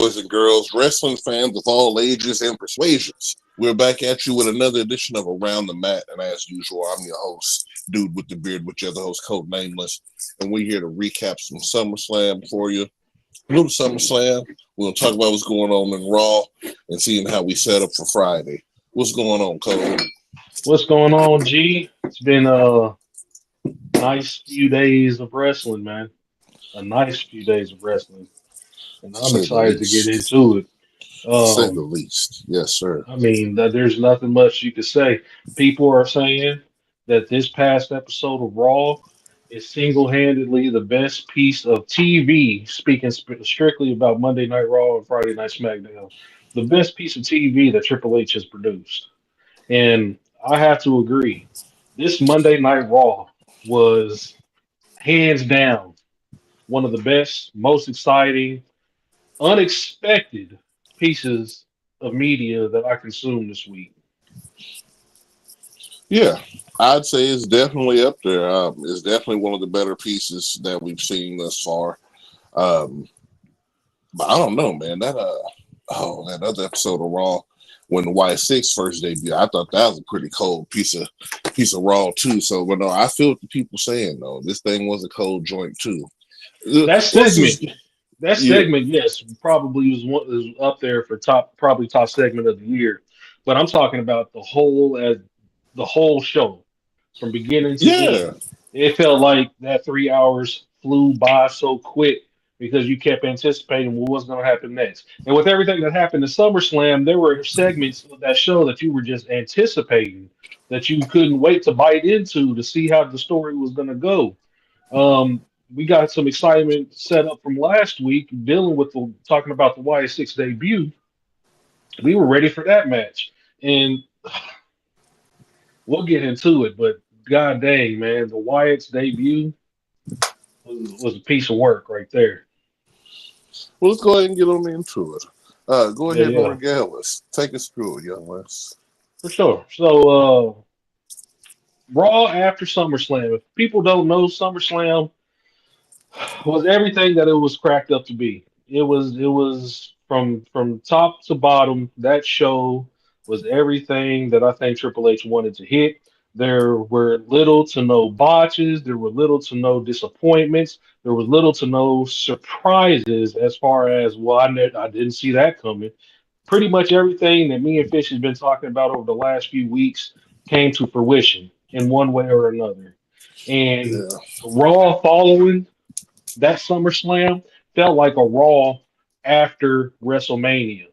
boys and girls, wrestling fans of all ages and persuasions. We're back at you with another edition of Around the Mat, and as usual, I'm your host, Dude with the Beard, with your other host, Code Nameless, and we're here to recap some SummerSlam for you. A little SummerSlam. We'll talk about what's going on in Raw and seeing how we set up for Friday. What's going on, Code? What's going on, G? It's been a nice few days of wrestling, man. A nice few days of wrestling, and I'm Say the excited to get least. into it. Say the Um, least. Yes, sir. there's nothing much you could say. People are saying that this past episode of Raw is single-handedly the best piece of TV. Speaking strictly about Monday Night Raw and Friday Night SmackDown, the best piece of TV that Triple H has produced. And I have to agree. This Monday Night Raw was hands down one of the best, most exciting, unexpected pieces of media that I consumed this week. Yeah, I'd say it's definitely up there. It's definitely one of the better pieces that we've seen thus far. Um, but I don't know, man. That other episode of Raw when the Y6 first debuted, I thought that was a pretty cold piece of Raw too. So, but no, I feel what the people saying though. This thing was a cold joint too. That What's segment, this? that Yeah, segment, yes, probably was up there for probably top segment of the year. But I'm talking about the whole show from beginning to yeah, end. It felt like that 3 hours flew by so quick because you kept anticipating what was going to happen next. And with everything that happened in SummerSlam, there were segments of that show that you were just anticipating that you couldn't wait to bite into to see how the story was going to go. Um, we got some excitement set up from last week dealing with talking about the Y6 debut. We were ready for that match. And we'll get into it, but god dang, man, the Wyatt's debut was a piece of work right there. well, let's go ahead and get on into it. Go Yeah, ahead and yeah, regale us. Take us through it, young Les. for sure. So, Raw after SummerSlam. If people don't know, SummerSlam was everything that it was cracked up to be. It was from top to bottom. That show was everything that I think Triple H wanted to hit. There were little to no botches. There were little to no disappointments. There was little to no surprises as far as, well, I didn't see that coming. Pretty much everything that me and Fish has been talking about over the last few weeks came to fruition in one way or another. And Yeah. Raw following that SummerSlam felt like a Raw after WrestleMania.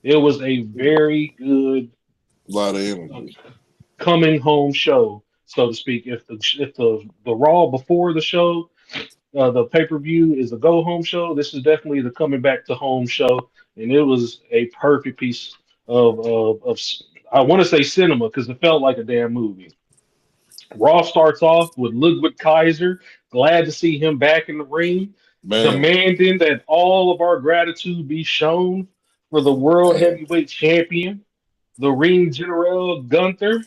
It was a very good A lot of uh, energy. coming home show, so to speak. If the Raw before the show, the pay per view is the go home show, this is definitely the coming back to home show, and it was a perfect piece of I want to say cinema because it felt like a damn movie. Raw starts off with Ludwig Kaiser, glad to see him back in the ring, Man, demanding that all of our gratitude be shown for the World man. Heavyweight Champion, the Ring General Gunther.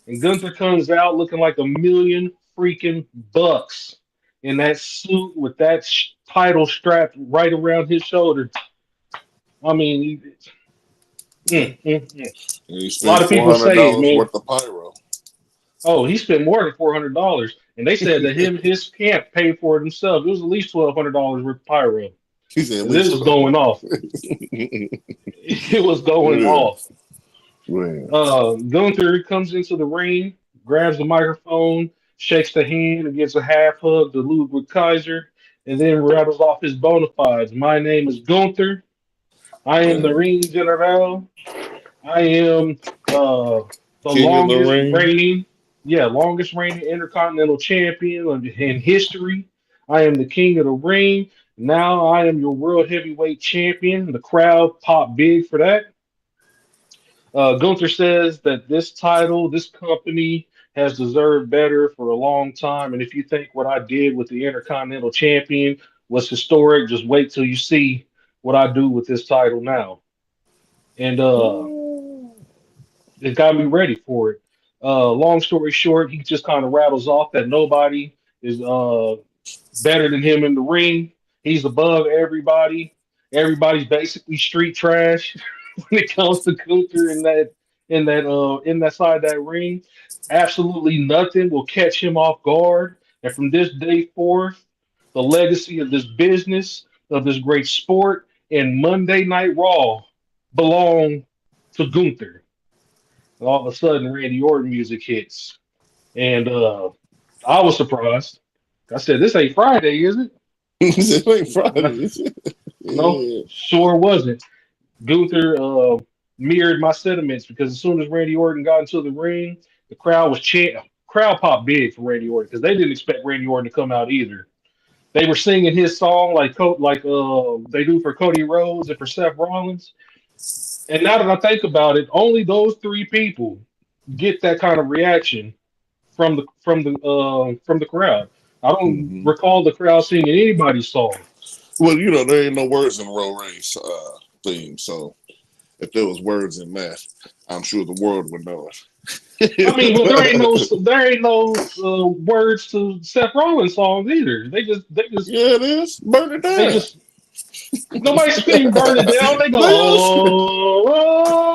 And Gunther comes out looking like a million freaking bucks in that suit with that title strapped right around his shoulder. I mean, mm. And he A lot spent of four people hundred say, dollars man, worth of pyro. oh, he spent more than $400, and they said that his camp paid for it himself. It was at least $1,200 worth of pyro He said at because it least was 12. going off. It was going Yeah, off. man. Gunther comes into the ring, grabs the microphone, shakes the hand, and gives a half hug to Ludwig Kaiser, and then rattles off his bona fides. My name is Gunther. I am the Man. Ring General. I am uh, the King of the longest ring. reigning, yeah, longest reigning Intercontinental Champion in history. I am the King of the Ring. Now I am your World Heavyweight Champion. The crowd popped big for that. Gunther says that this title, this company has deserved better for a long time. And if you think what I did with the Intercontinental Champion was historic, just wait till you see what I do with this title now. And it got me ready for it. Long story short, he just kind of rattles off that nobody is better than him in the ring. He's above everybody. Everybody's basically street trash when it comes to Gunther in that side of that ring. Absolutely nothing will catch him off guard. And from this day forth, the legacy of this business, of this great sport, and Monday Night Raw belong to Gunther. And all of a sudden, Randy Orton music hits, and I was surprised. I said, "This ain't Friday, is it?" It ain't No, Friday. no, Yeah. sure wasn't. Gunther mirrored my sentiments because as soon as Randy Orton got into the ring, the crowd was chanting. Crowd popped big for Randy Orton because they didn't expect Randy Orton to come out either. They were singing his song like they do for Cody Rhodes and for Seth Rollins. And now that I think about it, only those three people get that kind of reaction from the crowd. I don't Hmm. recall the crowd singing anybody's song. Well, there ain't no words in Row Race theme, so if there was words in that, I'm sure the world would know I mean, well, it. there ain't no words to Seth Rollins songs either. Yeah, it is. Burn it They down. just nobody scream burn it down. They go They all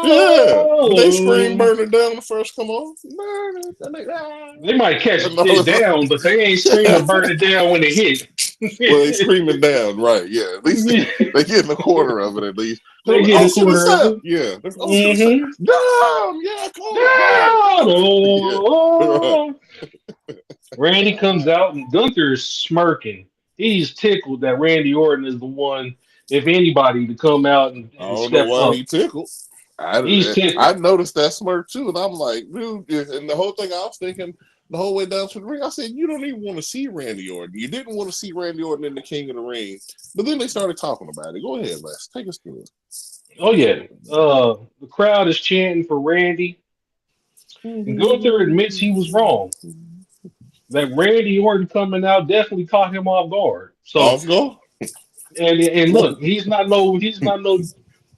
scream. Yeah, they scream oh. burn it down the first come on. Burn it. And they, ah. They might catch And all it this down, but they ain't other- screaming burn it down when they hit. well, they screaming down, right? Yeah, at least they getting a quarter of it at least. They're They like, get oh, a it's gonna quarter of set. it. Yeah, oh, it's gonna set. Mm-hmm. Down. Yeah, come on, burn. Down! Yeah, right. Oh. Randy comes out and Gunther is smirking. He's tickled that Randy Orton is the one, if anybody, to come out I and don't know step why up. he tickled. He's I tickled. noticed that smirk too, and I'm like, dude. And the whole thing I was thinking the whole way down to the ring, I said, you don't even want to see Randy Orton. You didn't want to see Randy Orton in the King of the Ring, but then they started talking about it. Go ahead, Les. Take us through it. Oh yeah. The crowd is chanting for Randy. And Gunther admits he was wrong. That Randy Orton coming out definitely caught him off guard. So Off go. and look, he's not no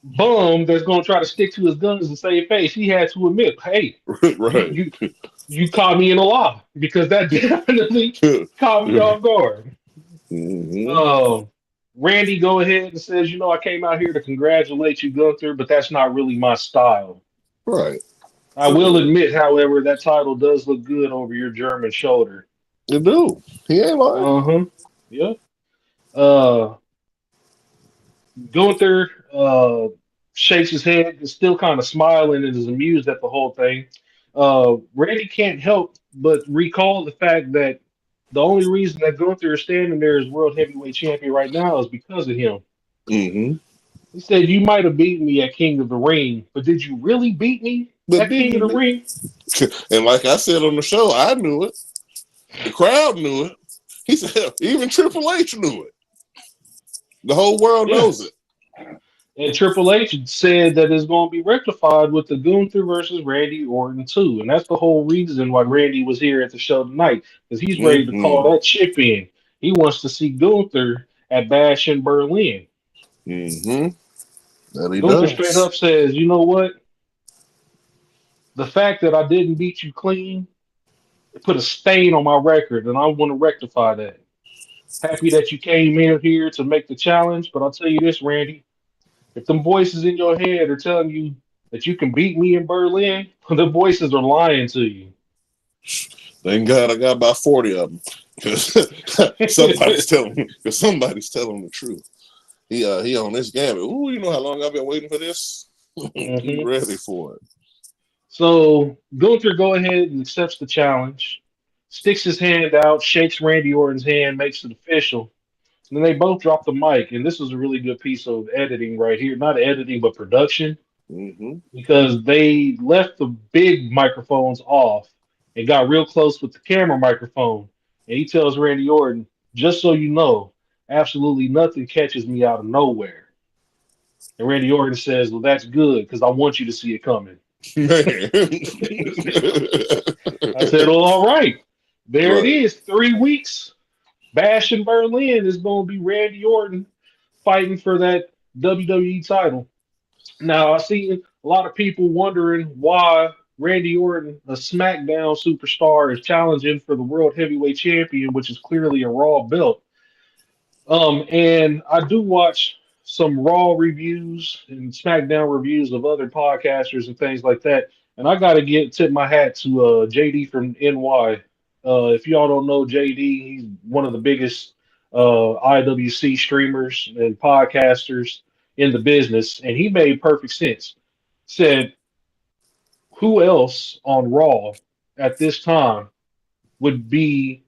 bum that's gonna try to stick to his guns and save face. He had to admit, hey, you Right. you you caught me in a lie because that definitely caught me off guard. Hmm. Um, Randy go ahead and says, I came out here to congratulate you, Gunther, but that's not really my style. Right. I will admit, however, that title does look good over your German shoulder. You do. He ain't lying. Uh-huh. Yeah. Uh Gunther shakes his head, is still kind of smiling and is amused at the whole thing. Randy can't help but recall the fact that the only reason that Gunther is standing there as world heavyweight champion right now is because of him. Hmm. He said, "You might have beaten me at King of the Ring, but did you really beat me But at did King of you? the Ring?" And like I said on the show, I knew it. The crowd knew it. He said, even Triple H knew it. The whole world Yeah. knows it. And Triple H said that it's going to be rectified with the Gunther versus Randy Orton too, and that's the whole reason why Randy was here at the show tonight, because he's ready to call Hmm. that chip in. He wants to see Gunther at Bash in Berlin. Hmm. That he Gunther straight does. up says, "You know what? The fact that I didn't beat you clean, it put a stain on my record, and I want to rectify that. Happy that you came in here to make the challenge, but I'll tell you this, Randy. If them voices in your head are telling you that you can beat me in Berlin, the voices are lying to you." Thank God I got about 40 of them. Because somebody's telling the truth. He on this gambit. Ooh, you know how long I've been waiting for this? He Hmm. ready for it. So Gunther go ahead and accepts the challenge, sticks his hand out, shakes Randy Orton's hand, makes it official. And then they both drop the mic. And this was a really good piece of editing right here. Not editing, but production, Hmm. because they left the big microphones off and got real close with the camera microphone. And he tells Randy Orton, "Just so you know, absolutely nothing catches me out of nowhere." And Randy Orton says, "Well, that's good because I want you to see it coming." Man. I said, "Well, all right. There it Right. is. 3 weeks. Bash in Berlin is going to be Randy Orton fighting for that WWE title." Now, I see a lot of people wondering why Randy Orton, a SmackDown superstar, is challenging for the World Heavyweight Champion, which is clearly a Raw belt. And I do watch. some Raw reviews and SmackDown reviews of other podcasters and things like that. And I got to tip my hat to JD from NY. If y'all don't know JD, he's one of the biggest IWC streamers and podcasters in the business, and he made perfect sense. Said, who else on Raw at this time would be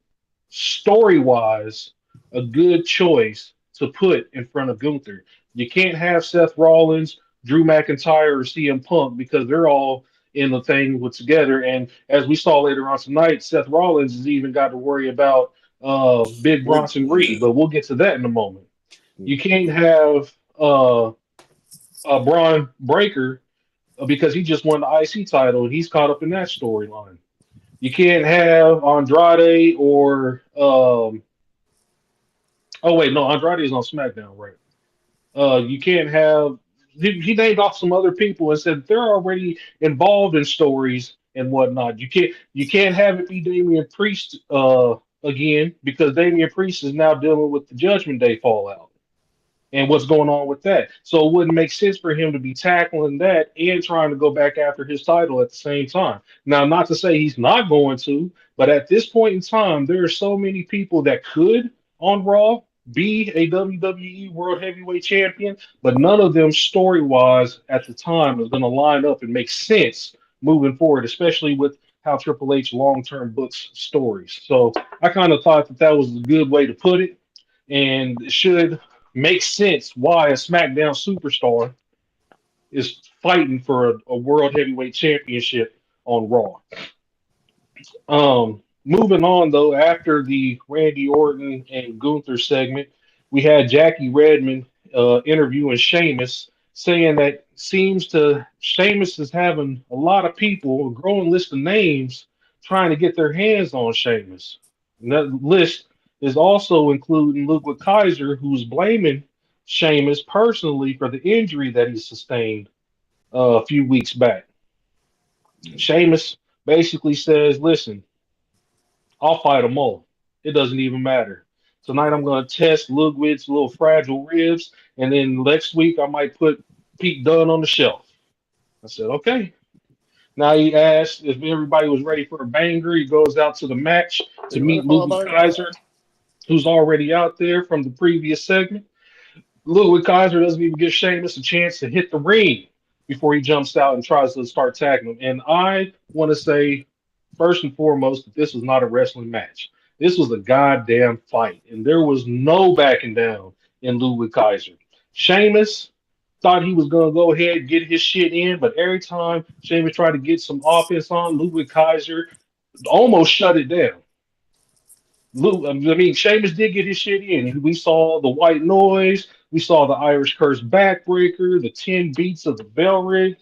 story wise a good choice to put in front of Gunther? You can't have Seth Rollins, Drew McIntyre, or CM Punk because they're all in the thing with together. And as we saw later on tonight, Seth Rollins has even got to worry about Big Bronson Reed, but we'll get to that in a moment. You can't have Braun Breaker because he just won the IC title and he's caught up in that storyline. You can't have Andrade or oh wait, no, Andrade is on SmackDown, right? You can't have he named off some other people and said they're already involved in stories and whatnot. You can't have it be Damian Priest again because Damian Priest is now dealing with the Judgment Day fallout and what's going on with that. So it wouldn't make sense for him to be tackling that and trying to go back after his title at the same time. Now, not to say he's not going to, but at this point in time, there are so many people that could on Raw be a WWE World Heavyweight Champion, but none of them story wise at the time is going to line up and make sense moving forward, especially with how Triple H long term books stories. So I kind of thought that that was a good way to put it and should makes sense why a SmackDown superstar is fighting for a World Heavyweight Championship on Raw. Moving on though, after the Randy Orton and Gunther segment, we had Jackie Redmond interviewing Sheamus, saying that seems to Sheamus is having a lot of people, a growing list of names, trying to get their hands on Sheamus. And that list is also including Ludwig Kaiser, who's blaming Sheamus personally for the injury that he sustained a few weeks back. Sheamus basically says, listen, I'll fight them all. It doesn't even matter. Tonight I'm going to test Ludwig's little fragile ribs, and then next week I might put Pete Dunne on the shelf. I said, okay. Now he asked if everybody was ready for a banger. He goes out to the match to meet Ludwig Kaiser, who's already out there from the previous segment. Ludwig Kaiser doesn't even give Sheamus a chance to hit the ring before he jumps out and tries to start tagging him. And I want to say, first and foremost, that this was not a wrestling match. This was a goddamn fight, and there was no backing down in Ludwig Kaiser. Sheamus thought he was going to go ahead and get his shit in, but every time Sheamus tried to get some offense on, Ludwig Kaiser almost shut it down. I mean, Sheamus did get his shit in. We saw the white noise. We saw the Irish Curse backbreaker, the 10 beats of the bell ring.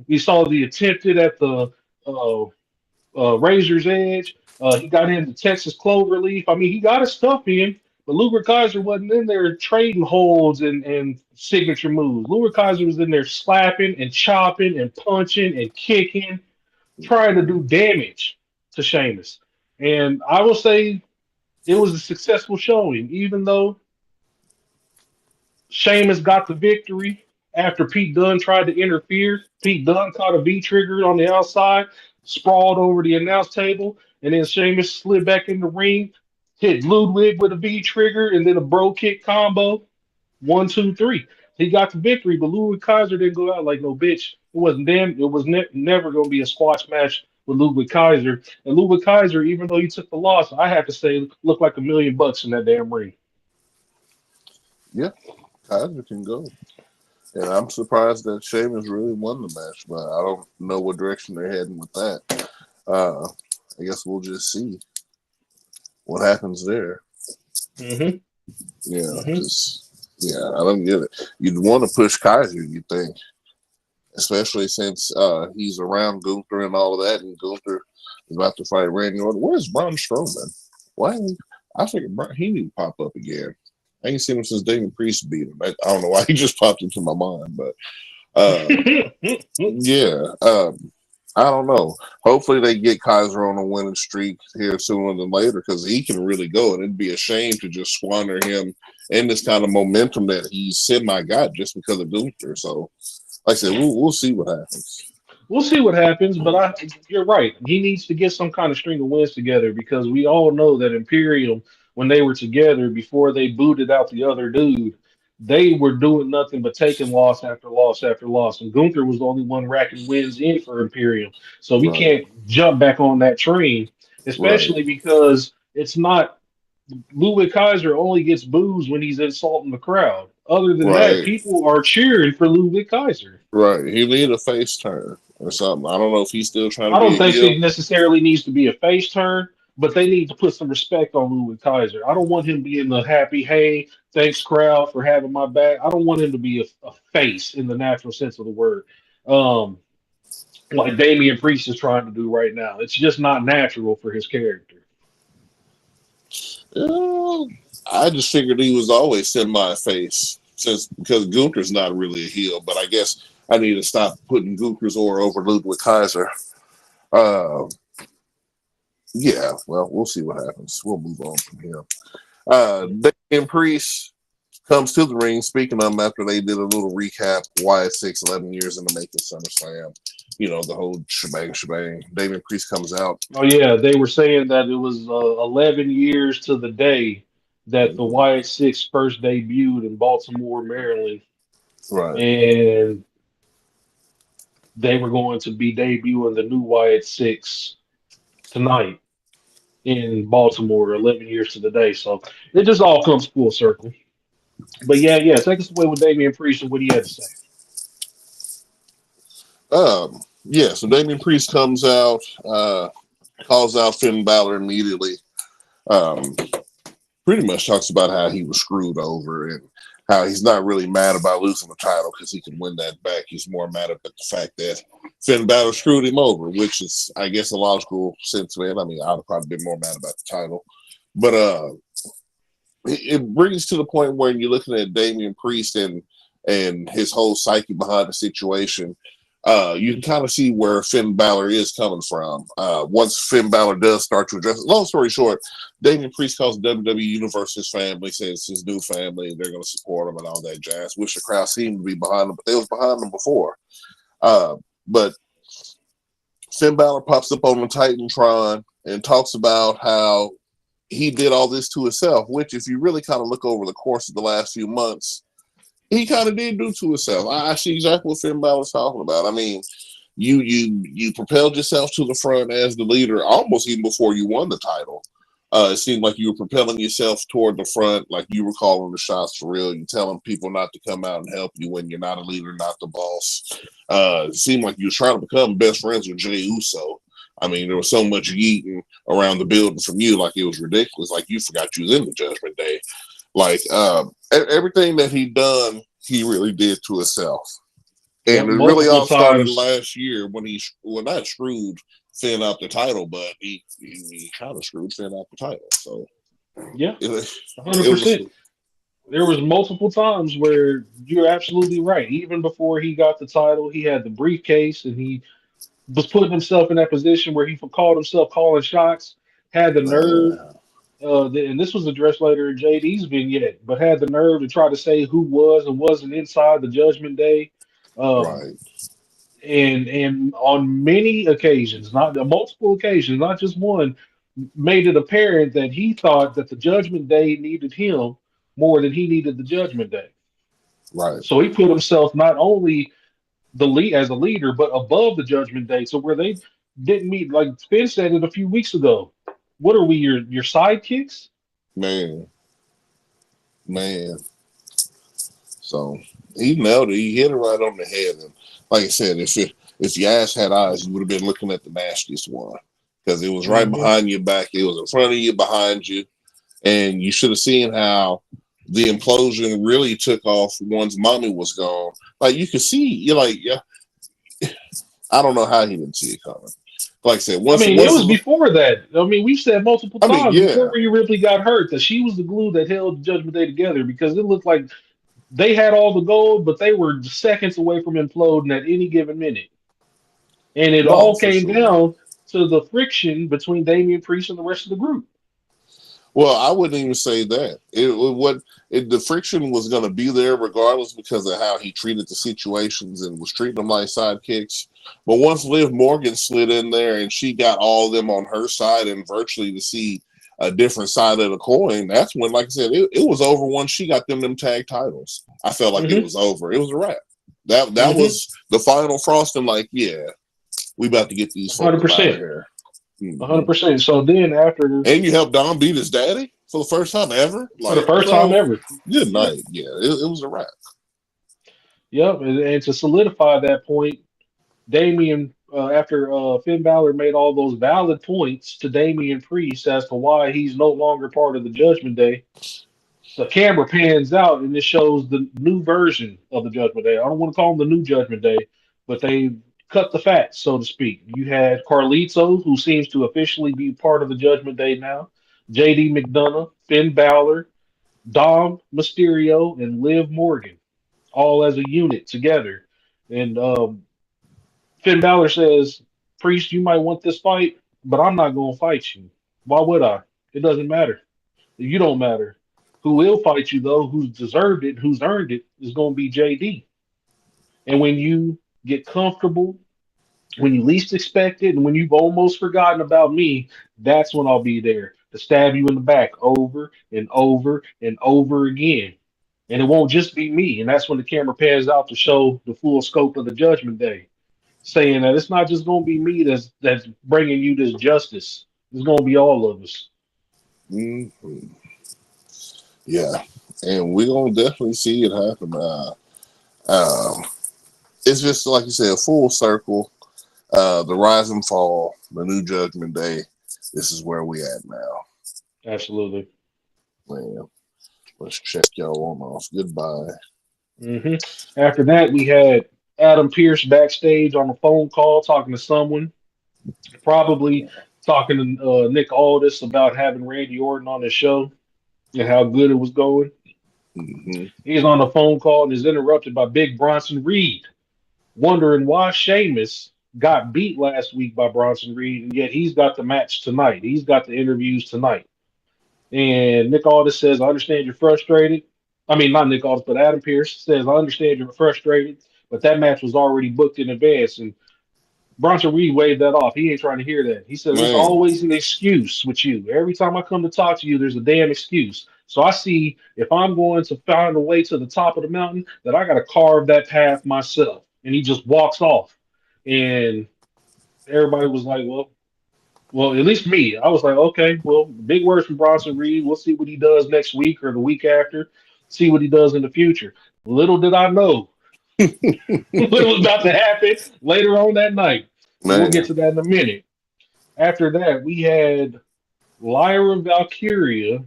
We saw the attempted at the Razor's Edge. He got into Texas Cloverleaf. I mean, he got his stuff in, but Ludwig Kaiser wasn't in there trading holds and signature moves. Ludwig Kaiser was in there slapping and chopping and punching and kicking, trying to do damage to Sheamus. And I will say it was a successful showing, even though Sheamus got the victory after Pete Dunne tried to interfere. Pete Dunne caught a V trigger on the outside, sprawled over the announce table, and then Sheamus slid back in the ring, hit Ludwig with a V trigger, and then a bro kick combo. 1, 2, 3. He got the victory, but Ludwig Kaiser didn't go out like no bitch. It wasn't them. It was never going to be a squash match with Ludwig Kaiser. And Ludwig Kaiser, even though he took the loss, I have to say, looked like $1 million in that damn ring. Yeah, Kaiser can go. And I'm surprised that Sheamus really won the match, but I don't know what direction they're heading with that. I guess we'll just see what happens there. Mm-hmm. Yeah, I don't get it. You'd want to push Kaiser, you think, especially since he's around Gunther and all of that, and Gunther is about to fight Randy Orton. Where's Braun Strowman? Why? I figured he need to pop up again. I ain't seen him since Damian Priest beat him. I don't know why he just popped into my mind, but yeah. I don't know. Hopefully they get Kaiser on a winning streak here sooner than later because he can really go, and it'd be a shame to just squander him in this kind of momentum that he's semi got just because of Gunther. So, like I said, we'll see what happens. We'll see what happens, but you're right. He needs to get some kind of string of wins together because we all know that Imperium, when they were together before they booted out the other dude, they were doing nothing but taking loss after loss after loss. And Gunther was the only one racking wins in for Imperium. So we Right, can't jump back on that train, right, especially because it's not Ludwig Kaiser only gets boos when he's insulting the crowd. Other than that, right, people are cheering for Ludwig Kaiser. right. He need a face turn or something. I don't know if he's still trying to I be don't a think heel. it necessarily needs to be a face turn, but they need to put some respect on Ludwig Kaiser. I don't want him being the happy, hey, thanks crowd for having my back. I don't want him to be a face in the natural sense of the word, um, like Damian Priest is trying to do right now. It's just not natural for his character. Uh, I just figured he was always semi face since because Gunther's not really a heel, but I guess I need to stop putting Gunther's aura over Ludwig Kaiser. Uh, yeah, well, we'll see what happens. We'll move on from here. Damian Priest comes to the ring. Speaking of him, after they did a little recap, Wyatt 11 years in the making SummerSlam. You know, the whole shebang. Damian Priest comes out. Oh yeah, they were saying that it was 11 years to the day that the Wyatt Six first debuted in Baltimore, Maryland, Right. and they were going to be debuting the new Wyatt Six tonight in Baltimore, 11 years to the day. So it just all comes full circle. But yeah, take us away with Damian Priest and what he had to say. Yeah, so Damian Priest comes out, calls out Finn Balor immediately. Um, Pretty much talks about how he was screwed over and how he's not really mad about losing the title because he can win that back. He's more mad at the fact that Finn Balor screwed him over, which is, I guess, a logical sense, man. I mean, I'd have probably been more mad about the title. But it brings to the point where you're looking at Damian Priest and his whole psyche behind the situation. You can kind of see where Finn Balor is coming from. Once Finn Balor does start to address it. Long story short, Damian Priest calls WWE Universe his family, says it's his new family, they're going to support him and all that jazz. Wish the crowd seemed to be behind him, but they was behind him before. But Finn Balor pops up on the Titantron and talks about how he did all this to himself, which if you really kind of look over the course of the last few months, he kind of did do to himself. I see exactly what Finn Balor's talking about. I mean, you propelled yourself to the front as the leader almost even before you won the title. It seemed like you were propelling yourself toward the front, like you were calling the shots for real. You're telling people not to come out and help you when you're not a leader, not the boss. It seemed like you were trying to become best friends with Jey Uso. I mean, there was so much yeeting around the building from you, like it was ridiculous. Like you forgot you was in the Judgment Day. Like everything that he done, he really did to himself. Yep, And it really multiple all started times. last year when not screwed Finn out the title, but he kind of screwed Finn out the title. So Yeah, it was 100%. There was multiple times where you're absolutely right. Even before he got the title, he had the briefcase and he was putting himself in that position where he called himself calling shots, had the nerve, man, and this was addressed later in JD's vignette, but had the nerve to try to say who was and wasn't inside the Judgment Day. Um, right, and on many occasions, not multiple occasions, not just one, made it apparent that he thought that the Judgment Day needed him more than he needed the Judgment Day. right. So he put himself not only the lead as a leader, but above the Judgment Day. So where they didn't meet, like Finn said it a few weeks ago. What are we, your sidekicks? Man, man. So he nailed it. He hit it right on the head. And like I said, if your ass had eyes, you would have been looking at the nastiest one because it was right Hmm. behind your back. It was in front of you, behind you, and you should have seen how the implosion really took off once mommy was gone. Like you could see, you're like, yeah, I don't know how he didn't see it coming. Like I said, I once mean, it was before that. I mean, we've said multiple I mean, times before yeah, Rhea Ripley got hurt that she was the glue that held Judgment Day together because it looked like they had all the gold, but they were seconds away from imploding at any given minute. And it No, all for came sure. down to the friction between Damian Priest and the rest of the group. Well, I wouldn't even say that. The friction was going to be there regardless because of how he treated the situations and was treating them like sidekicks. But once Liv Morgan slid in there and she got all of them on her side and virtually to see a different side of the coin, that's when, like I said, it was over once she got them tag titles. I felt like it Mm-hmm. was over. It was a wrap. That Mm-hmm. was the final frosting. Like, yeah, we about to get these folk up out of 100%. here. Mm-hmm. 100%. So then after, And you helped Dom beat his daddy for the first time ever. for the Like, first time ever. good Yep. night. Yeah, it was a wrap. Yep. And to solidify that point, Damian, after Finn Balor made all those valid points to Damian Priest as to why he's no longer part of the Judgment Day, the camera pans out and it shows the new version of the Judgment Day. I don't want to call them the new Judgment Day, but they cut the fat, so to speak. You had Carlito, who seems to officially be part of the Judgment Day now, JD McDonough, Finn Balor, Dom Mysterio, and Liv Morgan, all as a unit together. And Finn Balor says, Priest, you might want this fight, but I'm not going to fight you. Why would I? It doesn't matter. You don't matter. Who will fight you, though, who's deserved it, who's earned it, is going to be JD. And when you get comfortable, when you least expect it, and when you've almost forgotten about me, that's when I'll be there to stab you in the back over and over and over again. And it won't just be me. And that's when the camera pans out to show the full scope of the Judgment Day, saying that it's not just going to be me that's bringing you this justice. It's going to be all of us. Mm-hmm. Yeah, and we're gonna definitely see it happen. Um, it's just like you said, full circle. The rise and fall, the new Judgment Day. This is where we at now. Absolutely. Man, let's check y'all on off. Goodbye. hmm After that, we had Adam Pierce backstage on a phone call talking to someone, probably talking to Nick Aldis about having Randy Orton on his show and how good it was going. Mm-hmm. He's on a phone call and is interrupted by Big Bronson Reed, wondering why Sheamus got beat last week by Bronson Reed, and yet he's got the match tonight. He's got the interviews tonight. And Nick Aldis says, I understand you're frustrated. I mean, not Nick Aldis, but Adam Pierce says, I understand you're frustrated, but that match was already booked in advance. And Bronson Reed waved that off. He ain't trying to hear that. He said, there's Man, always an excuse with you. Every time I come to talk to you, there's a damn excuse. So I see if I'm going to find a way to the top of the mountain, that I got to carve that path myself. And he just walks off. And everybody was like, well, at least me. I was like, okay, well, big words from Bronson Reed. We'll see what he does next week or the week after. See what he does in the future. Little did I know what was about to happen later on that night. But we'll get man, to that in a minute. After that, we had Lyra Valkyria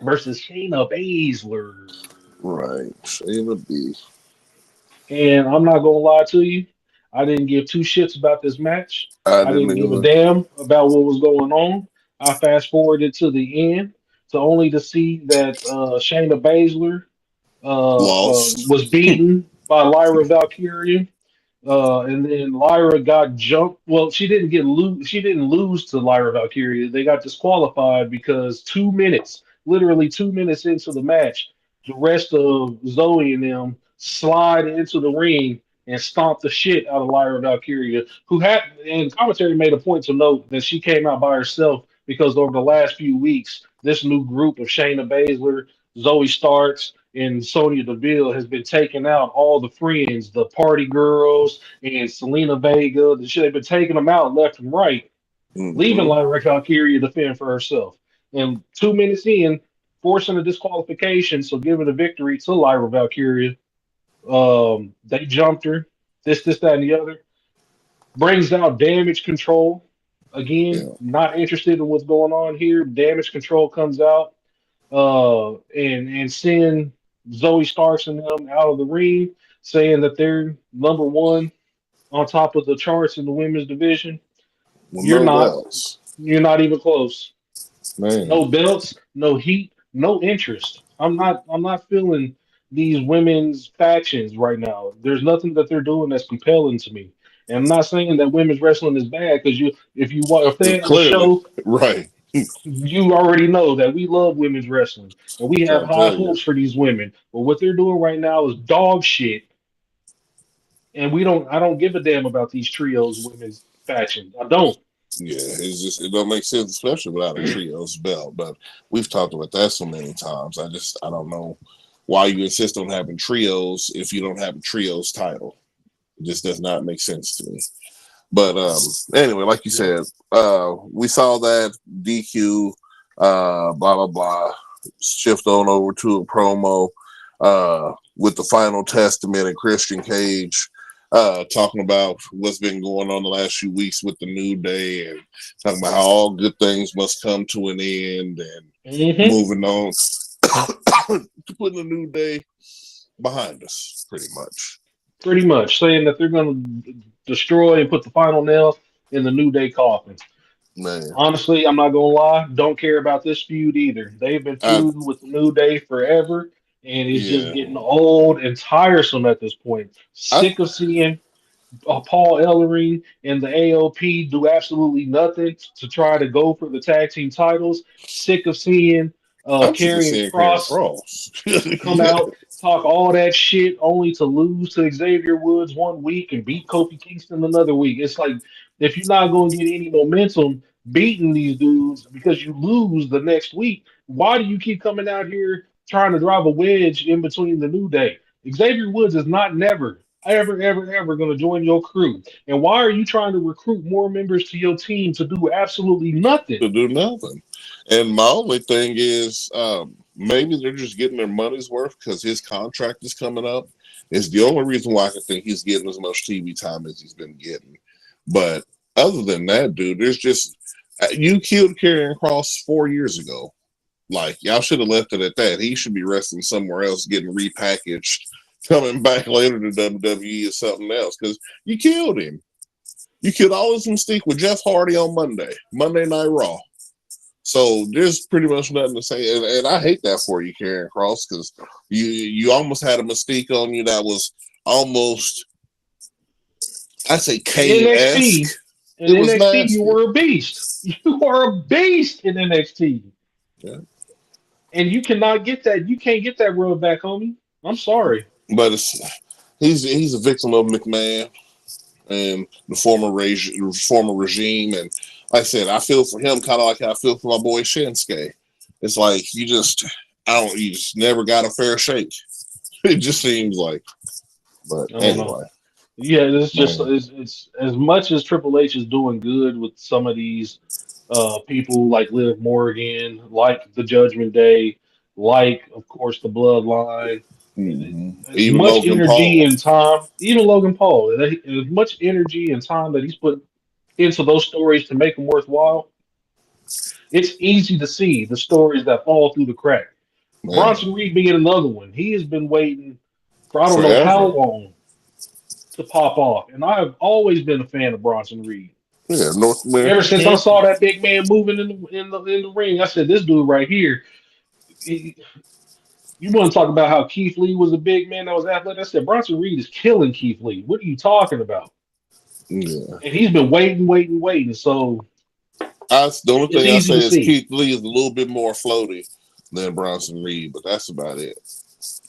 versus Shayna Baszler. right. Shayna B. And I'm not gonna lie to you, I didn't give two shits about this match. I I didn't didn't give a either. damn about what was going on. I fast forwarded to the end to only to see that Shayna Baszler Lost. was beaten by Lyra Valkyria. And then Lyra got jumped. Well, she didn't get lose. She didn't lose to Lyra Valkyria. They got disqualified because 2 minutes, literally 2 minutes into the match, the rest of Zoe and them slide into the ring and stomp the shit out of Lyra Valkyria, who had, and commentary made a point to note that she came out by herself because over the last few weeks, this new group of Shayna Baszler, Zoe Starks, and Sonya Deville has been taking out all the friends, the party girls, and Selena Vega. They've been taking them out left and right, leaving Mm-hmm. Lyra Valkyria to fend for herself. And 2 minutes in, forcing a disqualification, so giving the victory to Lyra Valkyria. They jumped her, this, that, and the other. Brings out damage control. Again, Yeah. not interested in what's going on here. Damage control comes out and send Zoe Starks and them out of the ring, saying that they're number one on top of the charts in the women's division. Well, You're no not. belts. You're not even close. Man. No belts, no heat, no interest. I'm not feeling these women's factions right now. There's nothing that they're doing that's compelling to me. And I'm not saying that women's wrestling is bad because if you are a fan of the Clearly, show, right. you already know that we love women's wrestling and we have Trying to high tell you. hopes for these women. But what they're doing right now is dog shit, and we don't. I don't give a damn about these trios women's faction. I don't. Yeah, it don't make sense, especially without a trios belt. But we've talked about that so many times. I don't know why you insist on having trios if you don't have a trios title. It just does not make sense to me. But anyway, like you said, we saw that DQ, blah blah blah, shift on over to a promo with the Final Testament and Christian Cage. Talking about what's been going on the last few weeks with the New Day and talking about how all good things must come to an end and moving on to putting the New Day behind us, pretty much. Pretty much saying that they're going to destroy and put the final nail in the New Day coffin. Man, Honestly, I'm not gonna lie. Don't care about this feud either. They've been I feuding with the New Day forever, and it's just yeah, getting old and tiresome at this point. I Sick of seeing Paul Ellering and the AOP do absolutely nothing to try to go for the tag team titles. Sick of seeing I'm sick of Karrion seeing Karen Cross Cross. come out, talk all that shit, only to lose to Xavier Woods one week and beat Kofi Kingston another week. It's like if you're not going to get any momentum beating these dudes because you lose the next week, why do you keep coming out here trying to drive a wedge in between the New Day? Xavier Woods is not never, ever going to join your crew. And why are you trying to recruit more members to your team to do absolutely nothing? To do nothing. And my only thing is maybe they're just getting their money's worth because his contract is coming up. It's the only reason why I can think he's getting as much TV time as he's been getting. But other than that, dude, there's just you killed Karrion Cross 4 years ago. Like y'all should have left it at that. He should be wrestling somewhere else, getting repackaged, coming back later to WWE or something else because you killed him. You killed all his mystique with Jeff Hardy on Monday Night Raw. So there's pretty much nothing to say, and I hate that for you, Karrion Cross, because you almost had a mystique on you that was almost, I say, Kane-esque. In NXT, you were a beast. You are a beast in NXT. Yeah. And you cannot get that. You can't get that rub back, homie. I'm sorry. But he's a victim of McMahon and the former regime. And like I said, I feel for him kind of like I feel for my boy Shinsuke. It's like you just never got a fair shake. It just seems like. But anyway. Yeah, it's just it's as much as Triple H is doing good with some of these people like Liv Morgan, like the Judgment Day, like of course the Bloodline. As Even much Logan energy Paul. and time, even Logan Paul, as much energy and time that he's put into those stories to make them worthwhile, it's easy to see the stories that fall through the crack. Man. Bronson Reed being another one. He has been waiting for I don't know Forever. how long to pop off. And I have always been a fan of Bronson Reed. Yeah, North American. Ever since I saw that big man moving in the ring, I said, this dude right here, you want to talk about how Keith Lee was a big man that was athletic? I said, Bronson Reed is killing Keith Lee. What are you talking about? Yeah. And he's been waiting. So the only thing I say is see. Keith Lee is a little bit more floaty than Bronson Reed, but that's about it.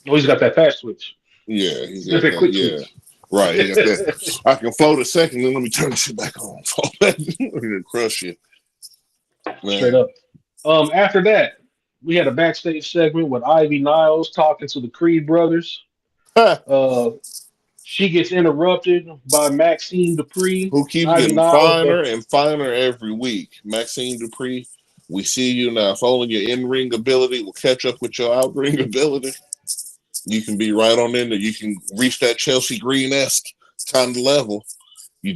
Oh, he's got that fast switch. Yeah, he's got that quick switch. Right. He got that. I can float a second, then let me turn the shit back on. Fall back. We're gonna crush you. Man. Straight up. After that, we had a backstage segment with Ivy Niles talking to the Creed brothers. She gets interrupted by Maxine Dupree. Who keeps Ivy getting Niles, finer and finer every week. Maxine Dupree, we see you now. If only your in-ring ability will catch up with your out-ring ability, you can be right on in there. You can reach that Chelsea Green-esque kind of level. You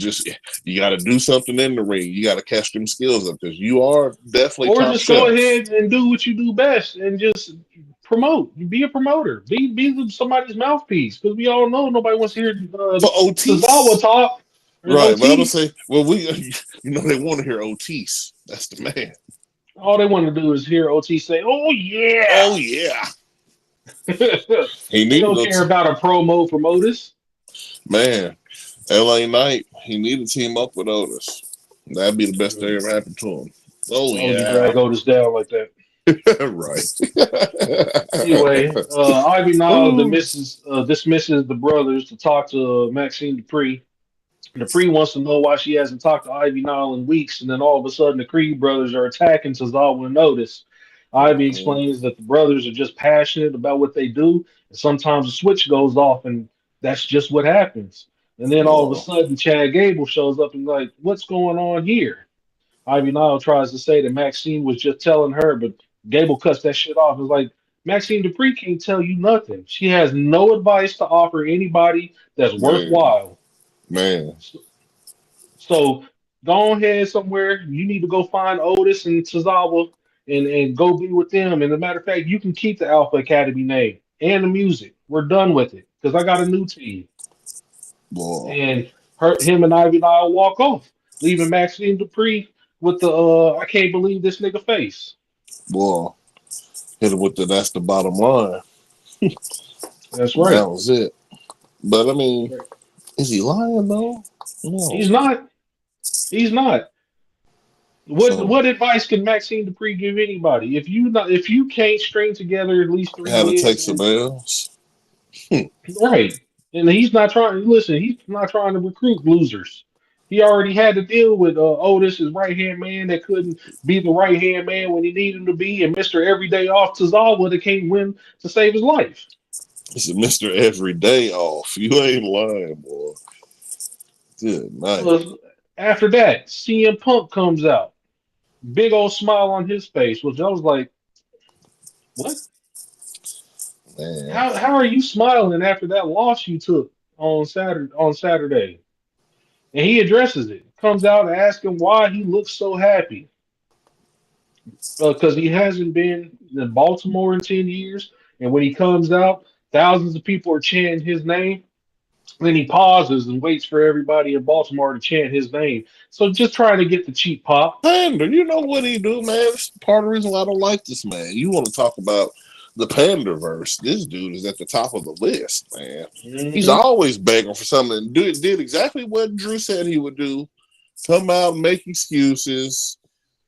got to do something in the ring. You got to catch them skills up because you are definitely or top just shelf. Go ahead and do what you do best and just promote. Be a promoter. Be somebody's mouthpiece because we all know nobody wants to hear Tozawa talk. Right, but I'm gonna say, well, they want to hear Otis. That's the man. All they want to do is hear Otis say, "Oh yeah, oh yeah." They don't care about a promo from Otis. Man, LA Knight, he needed to team up with Otis. That'd be the best thing ever happened to him. Oh Why would you yeah, drag Otis down like that? right. Anyway, Ivy Nile Ooh. dismisses the brothers to talk to Maxine Dupree. Dupree wants to know why she hasn't talked to Ivy Nile in weeks, and then all of a sudden the Creed brothers are attacking Tozawa and Otis. Ivy Mhm. explains that the brothers are just passionate about what they do, and sometimes the switch goes off, and that's just what happens. And then all of a Well, sudden, Chad Gable shows up and like, what's going on here? Ivy Nile tries to say that Maxine was just telling her, but Gable cuts that shit off. It's like Maxine Dupree can't tell you nothing. She has no advice to offer anybody that's man, worthwhile. man. So go ahead somewhere. You need to go find Otis and Tozawa and go be with them. And as a matter of fact, you can keep the Alpha Academy name and the music. We're done with it because I got a new team. Boy, And him and Ivy Nile walk off, leaving Maxine Dupree with the I can't believe this nigga face. boy. Hit him with the that's the bottom line. That's That right. was it. But I mean, is he lying though? He's No. not. He's not. So What advice can Maxine Dupree give anybody? If you can't string together at least three how to take hits, some L's. right? And he's not trying. Listen, he's not trying to recruit losers. He already had to deal with Otis, his right hand man that couldn't be the right hand man when he needed him to be, and Mister Everyday Off Tozawa that can't win to save his life. It's a Mr. Everyday off. You ain't lying, boy. Good night. After that, CM Punk comes out, big old smile on his face, which I was like, what? Man. How are you smiling after that loss you took on Saturday? And he addresses it. Comes out and asks him why he looks so happy. Because he hasn't been in Baltimore in 10 years. And when he comes out, thousands of people are chanting his name. Then he pauses and waits for everybody in Baltimore to chant his name. So just trying to get the cheap pop. Pander, you know what he do, man? It's part of the reason why I don't like this man. You want to talk about the Panderverse. This dude is at the top of the list, man. He's Hmm. always begging for something and did exactly what Drew said he would do. Come out and make excuses.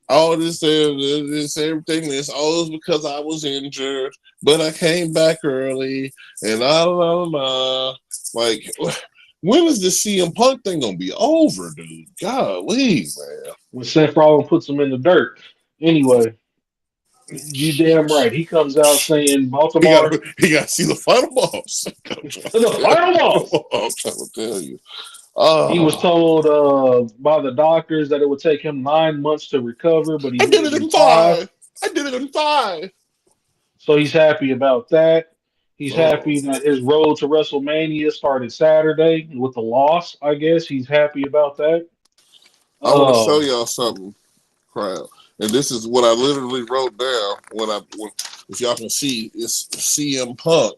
All this, everything, this, all is because I was injured, but I came back early, and I don't know. Like, when is this CM Punk thing gonna be over, dude? Golly, man. When Seth Rollins puts him in the dirt. Anyway, you damn right. He comes out saying Baltimore, He got to see the final boss. the final boss. I'm trying to tell you. He was Oh, told by the doctors that it would take him 9 months to recover, but he I did did it it in in five. 5. I did it in 5. So he's happy about that. He's Oh, happy that his road to WrestleMania started Saturday with the loss. I guess he's happy about that. I want to show Um, y'all something, crowd. And this is what I literally wrote down if y'all can see, it's CM Punk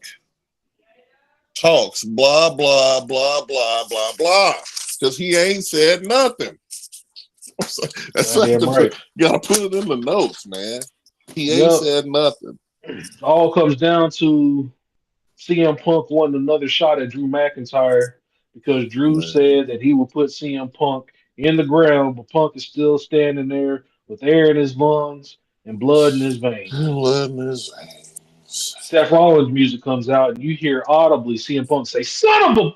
talks blah blah blah blah blah blah because he ain't said nothing. So that's like goddamn right. you gotta put it in the notes, man. He ain't Yep. said nothing. All comes down to CM Punk wanting another shot at Drew McIntyre because Drew Man. said that he would put CM Punk in the ground, but Punk is still standing there with air in his lungs and blood in his veins. Blood in his veins. Seth Rollins' music comes out, and you hear audibly CM Punk say, "Son of a,"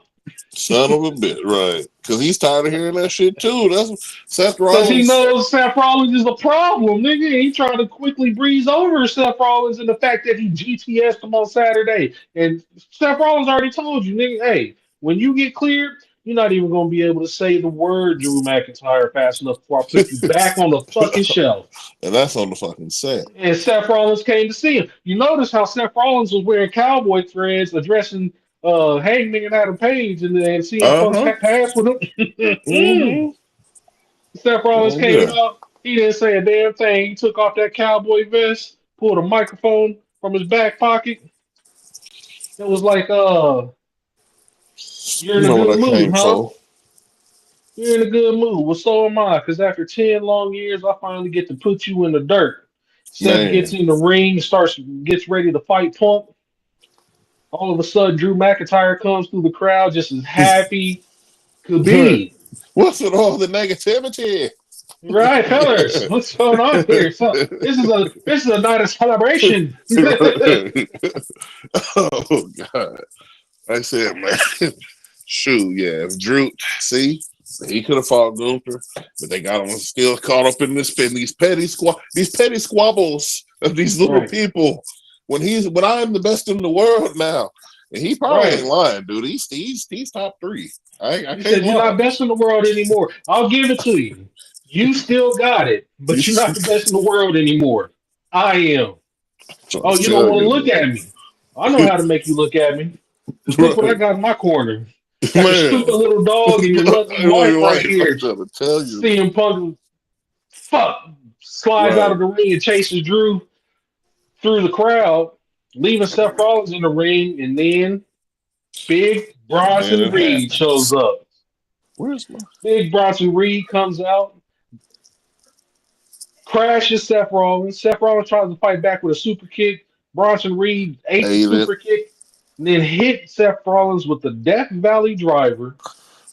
Son of a bitch, right? Because he's tired of hearing that shit too. That's Seth because he Rollins. knows Seth Rollins is a problem, nigga. He trying to quickly breeze over Seth Rollins and the fact that he GTS'd him on Saturday. And Seth Rollins already told you, nigga, hey, when you get cleared, you're not even going to be able to say the word Drew McIntyre fast enough before I put you back on the fucking shelf. And that's on the fucking set. And Seth Rollins came to see him. You notice how Seth Rollins was wearing cowboy threads addressing Hangman Adam Page and CM Punk's Uh-huh. pass with him. Mm-hmm. Seth Rollins Oh came yeah. out. He didn't say a damn thing. He took off that cowboy vest, pulled a microphone from his back pocket. It was like, you're You in a know what good I mood, came huh? for. You're in a good mood. Well, so am I, because after 10 long years, I finally get to put you in the dirt. Seth gets Man. in the ring, gets ready to fight Punk. All of a sudden, Drew McIntyre comes through the crowd just as happy, Could be. What's with all the negativity? Right, fellas, what's going on here? So this is a night of celebration. Oh God! I said, man, shoot, yeah. If Drew, see, he could have fought Gunther, but they got him still caught up in these petty squabbles of these little Right. people. When I'm the best in the world now, and he probably ain't lying, dude. He's top three. I He can't said, "You're lie. not best in the world anymore. I'll give it to you. You still got it, but you're not the best in the world anymore. I am. Trying Oh, to you don't tell want to you, look at me. I know how to make you look at me. Just look what I right, got in my corner. Got your man. stupid little dog and your lovely wife You're right right. I'm here. trying to tell you, CM Punk, fuck, slides out right, of the ring and chases Drew through the crowd, leaving Seth Rollins in the ring, and then Big and then Bronson it Reed shows happens. up. Where's my Big Bronson Reed comes out, crashes Seth Rollins. Seth Rollins tries to fight back with a super kick. Bronson Reed ate the ate it, super kick, and then hit Seth Rollins with the Death Valley Driver,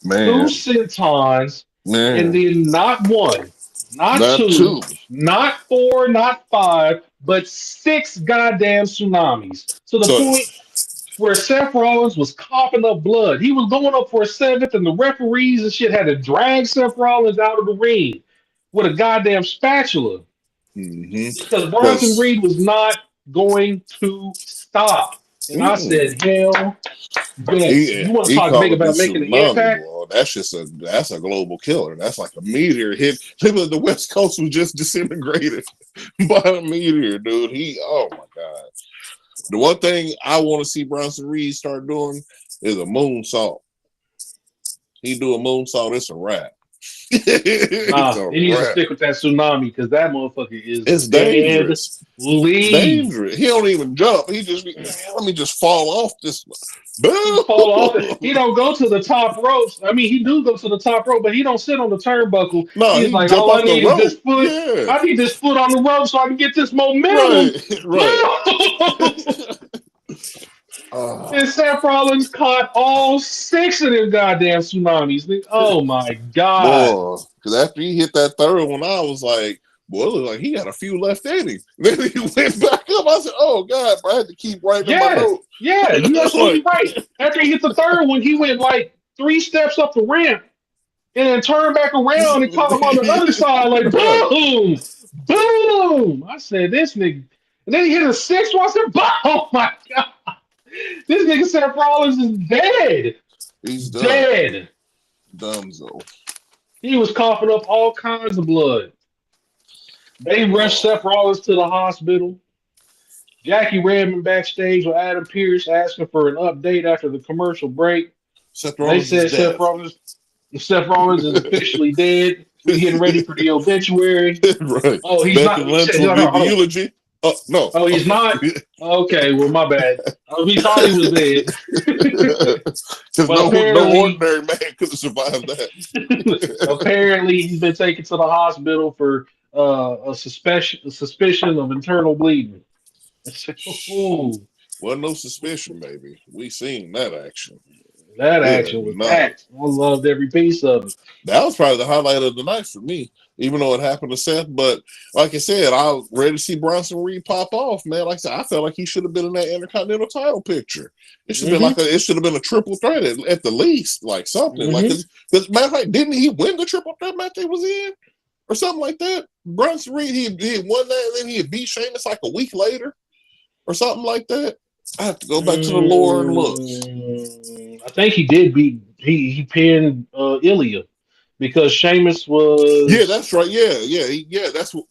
two man, sentons, and man? then not one, not Not two, two. not four, not five, but six goddamn tsunamis. To the So point where Seth Rollins was coughing up blood. He was going up for a seventh, and the referees and shit had to drag Seth Rollins out of the ring with a goddamn spatula because Bronson because Reed was not going to stop. And I said, hell yes. he You want to he talk big called it the about making an tsunami, impact? boy. That's a global killer. That's like a meteor hit. The West Coast was just disintegrated by a meteor, dude. Oh my God. The one thing I want to see Bronson Reed start doing is a moonsault. He do a moonsault, it's a wrap. It's Nah, a he needs to wrap. stick with that tsunami because that motherfucker is It's deadly. dangerous. It's dangerous. He don't even jump. He just let me just fall off this. He Boom! fall off. He don't go to the top ropes. I mean, he do go to the top rope, but he don't sit on the turnbuckle. No, He's he like, jump all I off the need is this rope. foot. Yeah, I need this foot on the rope so I can get this momentum. right, right. And Seth Rollins caught all six of them goddamn tsunamis. Oh my god! Boy, because after he hit that third one, I was like, boy, it looked like he got a few left in him. Then he went back up. I said, oh God, bro, I had to keep writing in my Yeah, note. yeah, you're absolutely Like, right. After he hit the third one, he went like 3 steps up the ramp and then turned back around and caught him on the other side, like right. boom, boom. I said, this nigga. And then he hit a sixth one. I said, oh my God. This nigga Seth Rollins is dead. He's done. Dead. Dunzo. He was coughing up all kinds of blood. They rushed Oh, Seth Rollins to the hospital. Jackie Redmond backstage with Adam Pearce asking for an update after the commercial break. Seth They Rollins is said dead. Seth Rollins is officially dead. We're getting ready for the obituary. Right. Oh, he's Becky not. Lynch will Hold give on, the hold on. eulogy. Oh, no. Oh, he's not. Okay, well, my bad. We thought he was dead, Because but no apparently, ordinary man could have survived that. apparently, he's been taken to the hospital for a suspicion of internal bleeding. Ooh, Wasn't no suspicion, baby. We seen that action. that Yeah, action was no. packed. I loved every piece of it. That was probably the highlight of the night for me, even though it happened to Seth. But like I said, I was ready to see Bronson Reed pop off, man. Like I said, I felt like he should have been in that Intercontinental title picture. It should have been Mm-hmm. it should have been a triple threat at the least, like something. Like, Mm-hmm. because matter of fact, didn't he win the triple threat match they was in? Or something like that? Bronson Reed, he won that, and then he had beat Sheamus like a week later, or something like that. I have to go back to the lore and look. I think he did beat. He pinned Ilya because Sheamus Yeah, was. that's right. Yeah. That's what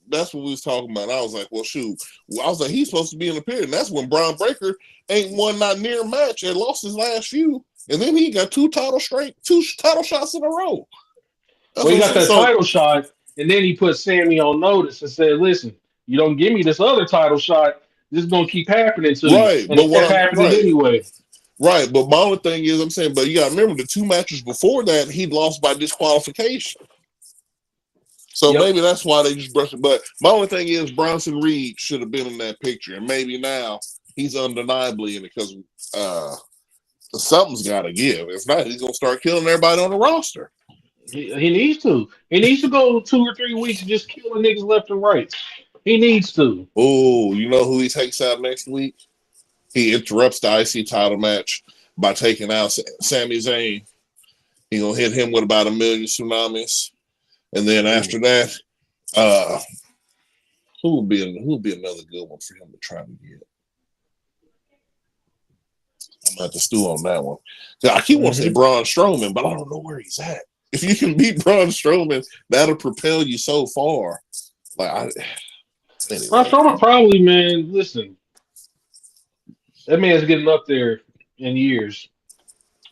we was talking about. I was like, well, shoot. I was like, he's supposed to be in the period. And that's when Braun Breaker ain't won not near match and lost his last few, and then he got two title shots in a row. That's Well, what he I'm got saying. that So title shot, and then he put Sammy on notice and said, "Listen, you don't give me this other title shot. This is gonna keep happening to you." right, And but it kept happening anyway. right. But my only thing is, I'm saying, but you got to remember the two matches before that he lost by disqualification. So Yep. maybe that's why they just brushed it. But my only thing is Bronson Reed should have been in that picture. And maybe now he's undeniably in it because Something's got to give. If not, he's gonna start killing everybody on the roster. He needs to. He needs to go 2 or 3 weeks just killing niggas left and right. He needs to. Oh, you know who he takes out next week? He interrupts the IC title match by taking out Sami Zayn. He gonna hit him with about 1,000,000 tsunamis, and then after that, who will be another good one for him to try to get? I'm gonna have to stew on that one. I keep wanting to say Braun Strowman, but I don't know where he's at. If you can beat Braun Strowman, that'll propel you so far. Anyway. Braun Strowman probably, man. Listen, that man's getting up there in years.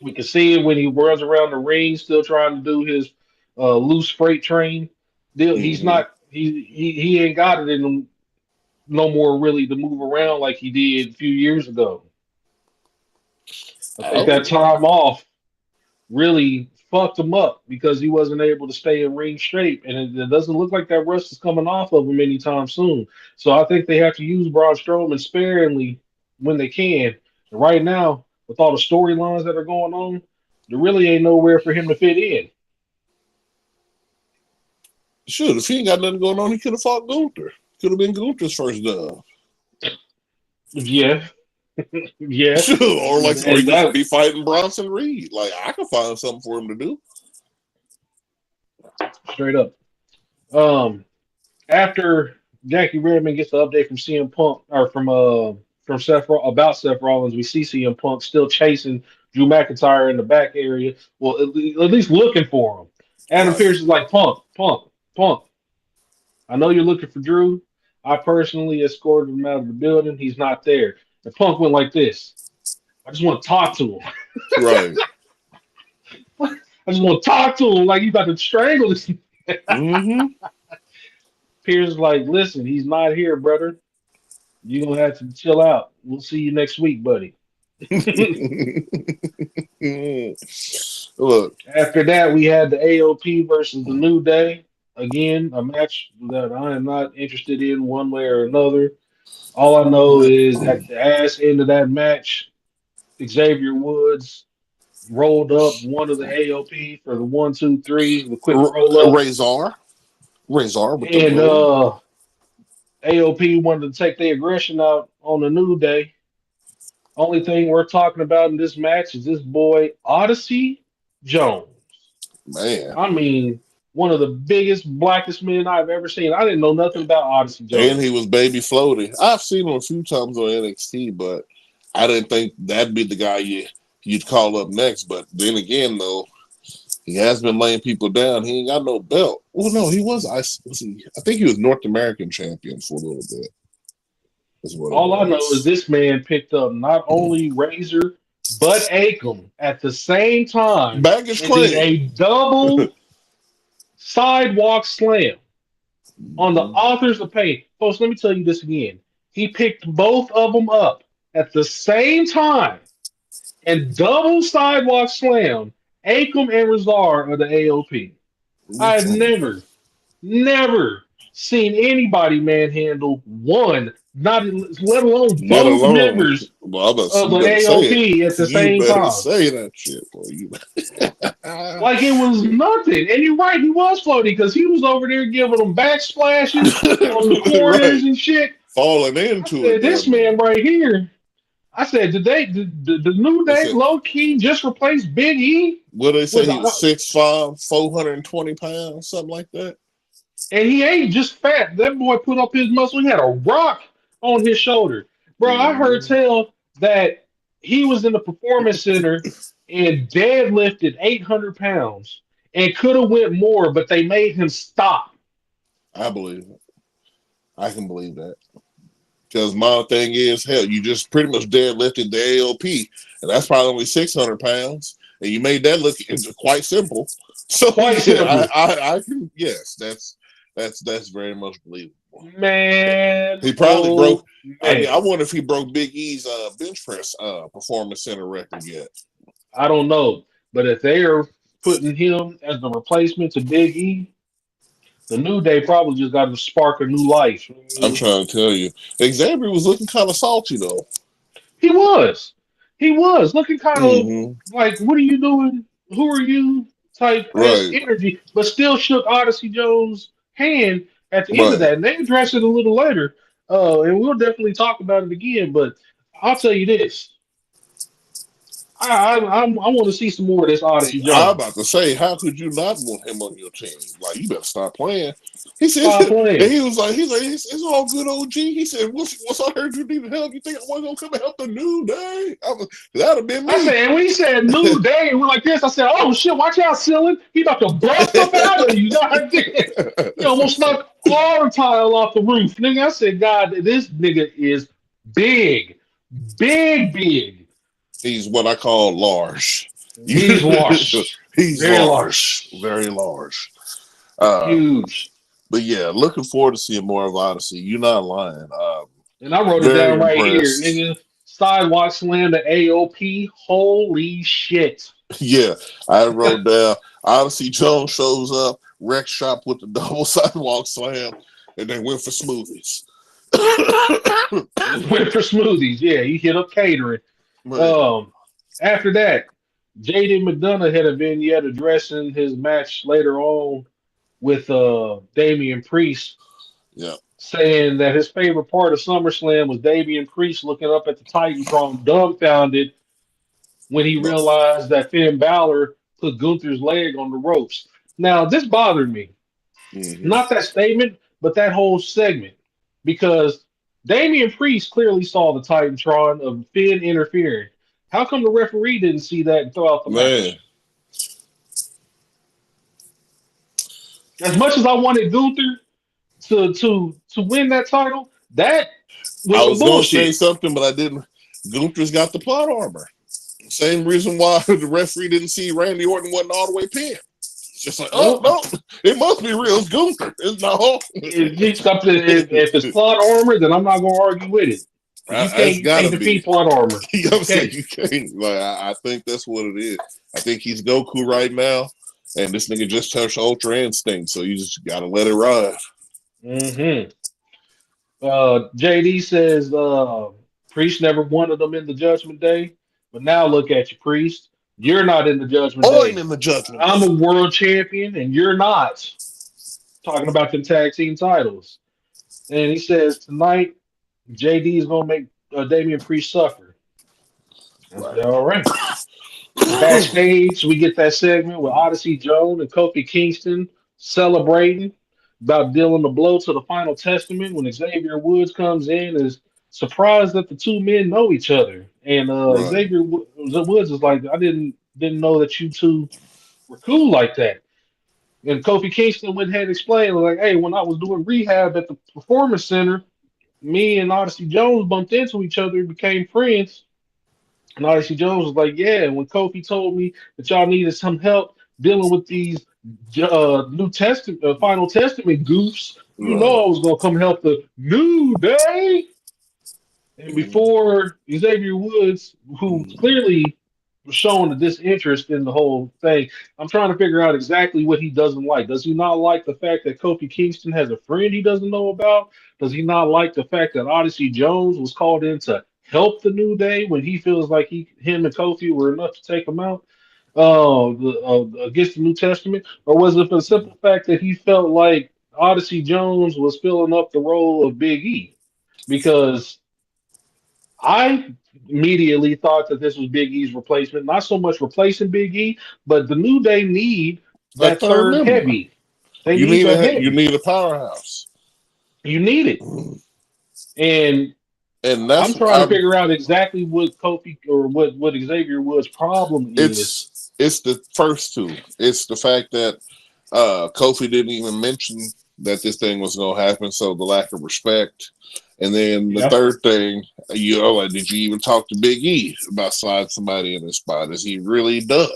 We can see it when he runs around the ring, still trying to do his loose freight train deal. He's not. He ain't got it in him no more really to move around like he did a few years ago. I think that time off really fucked him up because he wasn't able to stay in ring shape, and it doesn't look like that rust is coming off of him anytime soon. So I think they have to use Braun Strowman sparingly when they can. And right now, with all the storylines that are going on, there really ain't nowhere for him to fit in. Shoot, if he ain't got nothing going on, he could have fought Gunther. Could have been Gunther's first dub. Yeah. Yeah. or he could be fighting Bronson Reed. Like, I could find something for him to do. Straight up. After Jackie Redmond gets the update from CM Punk or from Seth Rollins, we see CM Punk still chasing Drew McIntyre in the back area. Well, at least looking for him. Adam Pearce is like, Punk. I know you're looking for Drew. I personally escorted him out of the building. He's not there. And Punk went like this. I just want to talk to him. Right. I just want to talk to him like he's about to strangle this. Pierce is like, listen, he's not here, brother. You're going to have to chill out. We'll see you next week, buddy. Look. After that, we had the AOP versus the New Day. Again, a match that I am not interested in one way or another. All I know is at the ass end of that match, Xavier Woods rolled up one of the AOP for the 1, 2, 3, the quick roll up. Razor with and AOP wanted to take their aggression out on the New Day. Only thing we're talking about in this match is this boy Odyssey Jones. Man, I mean, one of the biggest, blackest men I've ever seen. I didn't know nothing about Odyssey Jones. And he was baby floaty. I've seen him a few times on NXT, but I didn't think that'd be the guy you'd call up next. But then again, though, he has been laying people down. He ain't got no belt. Well, no, he was. I think he was North American champion for a little bit. All I know is this man picked up not only Razor but Akam at the same time. Baggage claim. A double sidewalk slam on the Authors of Pain. Folks, let me tell you this again. He picked both of them up at the same time and double sidewalk slam Akam and Razor of the AOP. I've never seen anybody manhandle one, let alone both members of the AOP at the same time. Say that shit, boy. Like it was nothing. And you're right, he was floating because he was over there giving them back splashes on the corners and shit. Falling into it. This man right here. I said, did the New Day low key just replace Big E? What they say? He was 6'5", 420 pounds, something like that. And he ain't just fat. That boy put up his muscle. He had a rock on his shoulder. Bro, I heard tell that he was in the performance center and deadlifted 800 pounds and could have went more, but they made him stop. I believe it. I can believe that. Because my thing is, hell, you just pretty much deadlifted the AOP, and that's probably only 600 pounds, and you made that look quite simple. So quite simple. I can, yes, that's very much believable. Man, he probably broke. Man. I wonder if he broke Big E's bench press performance center record yet. I don't know, but if they are putting him as the replacement to Big E, the New Day probably just got to spark a new life. I'm trying to tell you, Xavier was looking kind of salty though. He was. He was looking kind of Hmm. like, "What are you doing? Who are you?" type esque Right, energy, but still shook Odyssey Jones' hand at the end of right. that. And they addressed it a little later, and we'll definitely talk about it again. But I'll tell you this: I want to see some more of this Odyssey I'm Jones. about to say, how could you not want him on your team? Like, you better stop playing. He said, Stop and playing. he's like, it's all good, OG. He said, what's I heard you needed help? You think I wasn't gonna come and help the New Day? That'd have been I me. said, and when he said new day, we're like this. I said, oh shit, watch out, ceiling. He about to bust up out of you. God damn. You almost knocked floor tile off the roof. Nigga, I said, God, this nigga is big. Big, big. He's what I call large. He's large. He's Very large, large. very large. Uh, Huge. but yeah, looking forward to seeing more of Odyssey. You're not lying. And I wrote it Very down right here, impressed. nigga. Sidewalk slam to AOP. Holy shit. Yeah, I wrote down Odyssey Jones shows up, wreck shop with the double sidewalk slam, and they went for smoothies. Went for smoothies. Yeah, he hit up catering. Man, Um, After that, JD McDonough had a vignette addressing his match later on with Damian Priest, yeah, saying that his favorite part of SummerSlam was Damian Priest looking up at the Titantron, dumbfounded when he no. realized that Finn Balor put Gunther's leg on the ropes. Now, this bothered me. Hmm. Not that statement, but that whole segment, because Damian Priest clearly saw the Titantron of Finn interfering. How come the referee didn't see that throughout the Man, match? As much as I wanted Gunther to win that title, that was I some was gonna say bullshit. something, but I didn't. Gunther's got the plot armor. Same reason why the referee didn't see Randy Orton wasn't all the way pinned. It's just like, oh Nope. no, it must be real. It's Gunther. It's not. If it's something, if it's plot armor, then I'm not gonna argue with it. Because It's you can't gotta be. defeat plot armor. You know what You I'm saying? can't. You can't. Like, I think that's what it is. I think he's Goku right now, and this nigga just touched Ultra Instinct, so you just gotta let it ride. Hmm. JD says Priest never wanted them in the Judgment Day, but now look at you, Priest. You're not in the Judgment I'm Day. in the Judgment I'm Day. a world champion, and you're not. Talking about the tag team titles. And he says tonight JD is gonna make Damian Priest suffer. I Right. said, all right. Backstage, we get that segment with Odyssey Jones and Kofi Kingston celebrating about dealing the blow to the final testament when Xavier Woods comes in and is surprised that the two men know each other. And Right. Woods is like, I didn't know that you two were cool like that. And Kofi Kingston went ahead and explained, like, hey, when I was doing rehab at the Performance Center, me and Odyssey Jones bumped into each other and became friends. And Odyssey Jones was like, yeah, when Kofi told me that y'all needed some help dealing with these New Testament, Final Testament goofs, you know Right. I was going to come help the New Day. And before Xavier Woods, who clearly was showing a disinterest in the whole thing, I'm trying to figure out exactly what he doesn't like. Does he not like the fact that Kofi Kingston has a friend he doesn't know about? Does he not like the fact that Odyssey Jones was called in to help the New Day when he feels like him and Kofi were enough to take him out against the New Testament? Or was it for the simple fact that he felt like Odyssey Jones was filling up the role of Big E? Because I immediately thought that this was Big E's replacement. Not so much replacing Big E, but the New Day need A that third third member. heavy. They need that You heavy. need a powerhouse. You need it. And And I'm that's trying to figure out exactly what Kofi or what Xavier Woods' problem is. it's the first two. It's the fact that Kofi didn't even mention that this thing was going to happen, so the lack of respect. And then the Yeah. third thing, like, did you even talk to Big E about sliding somebody in his spot? Is he really done?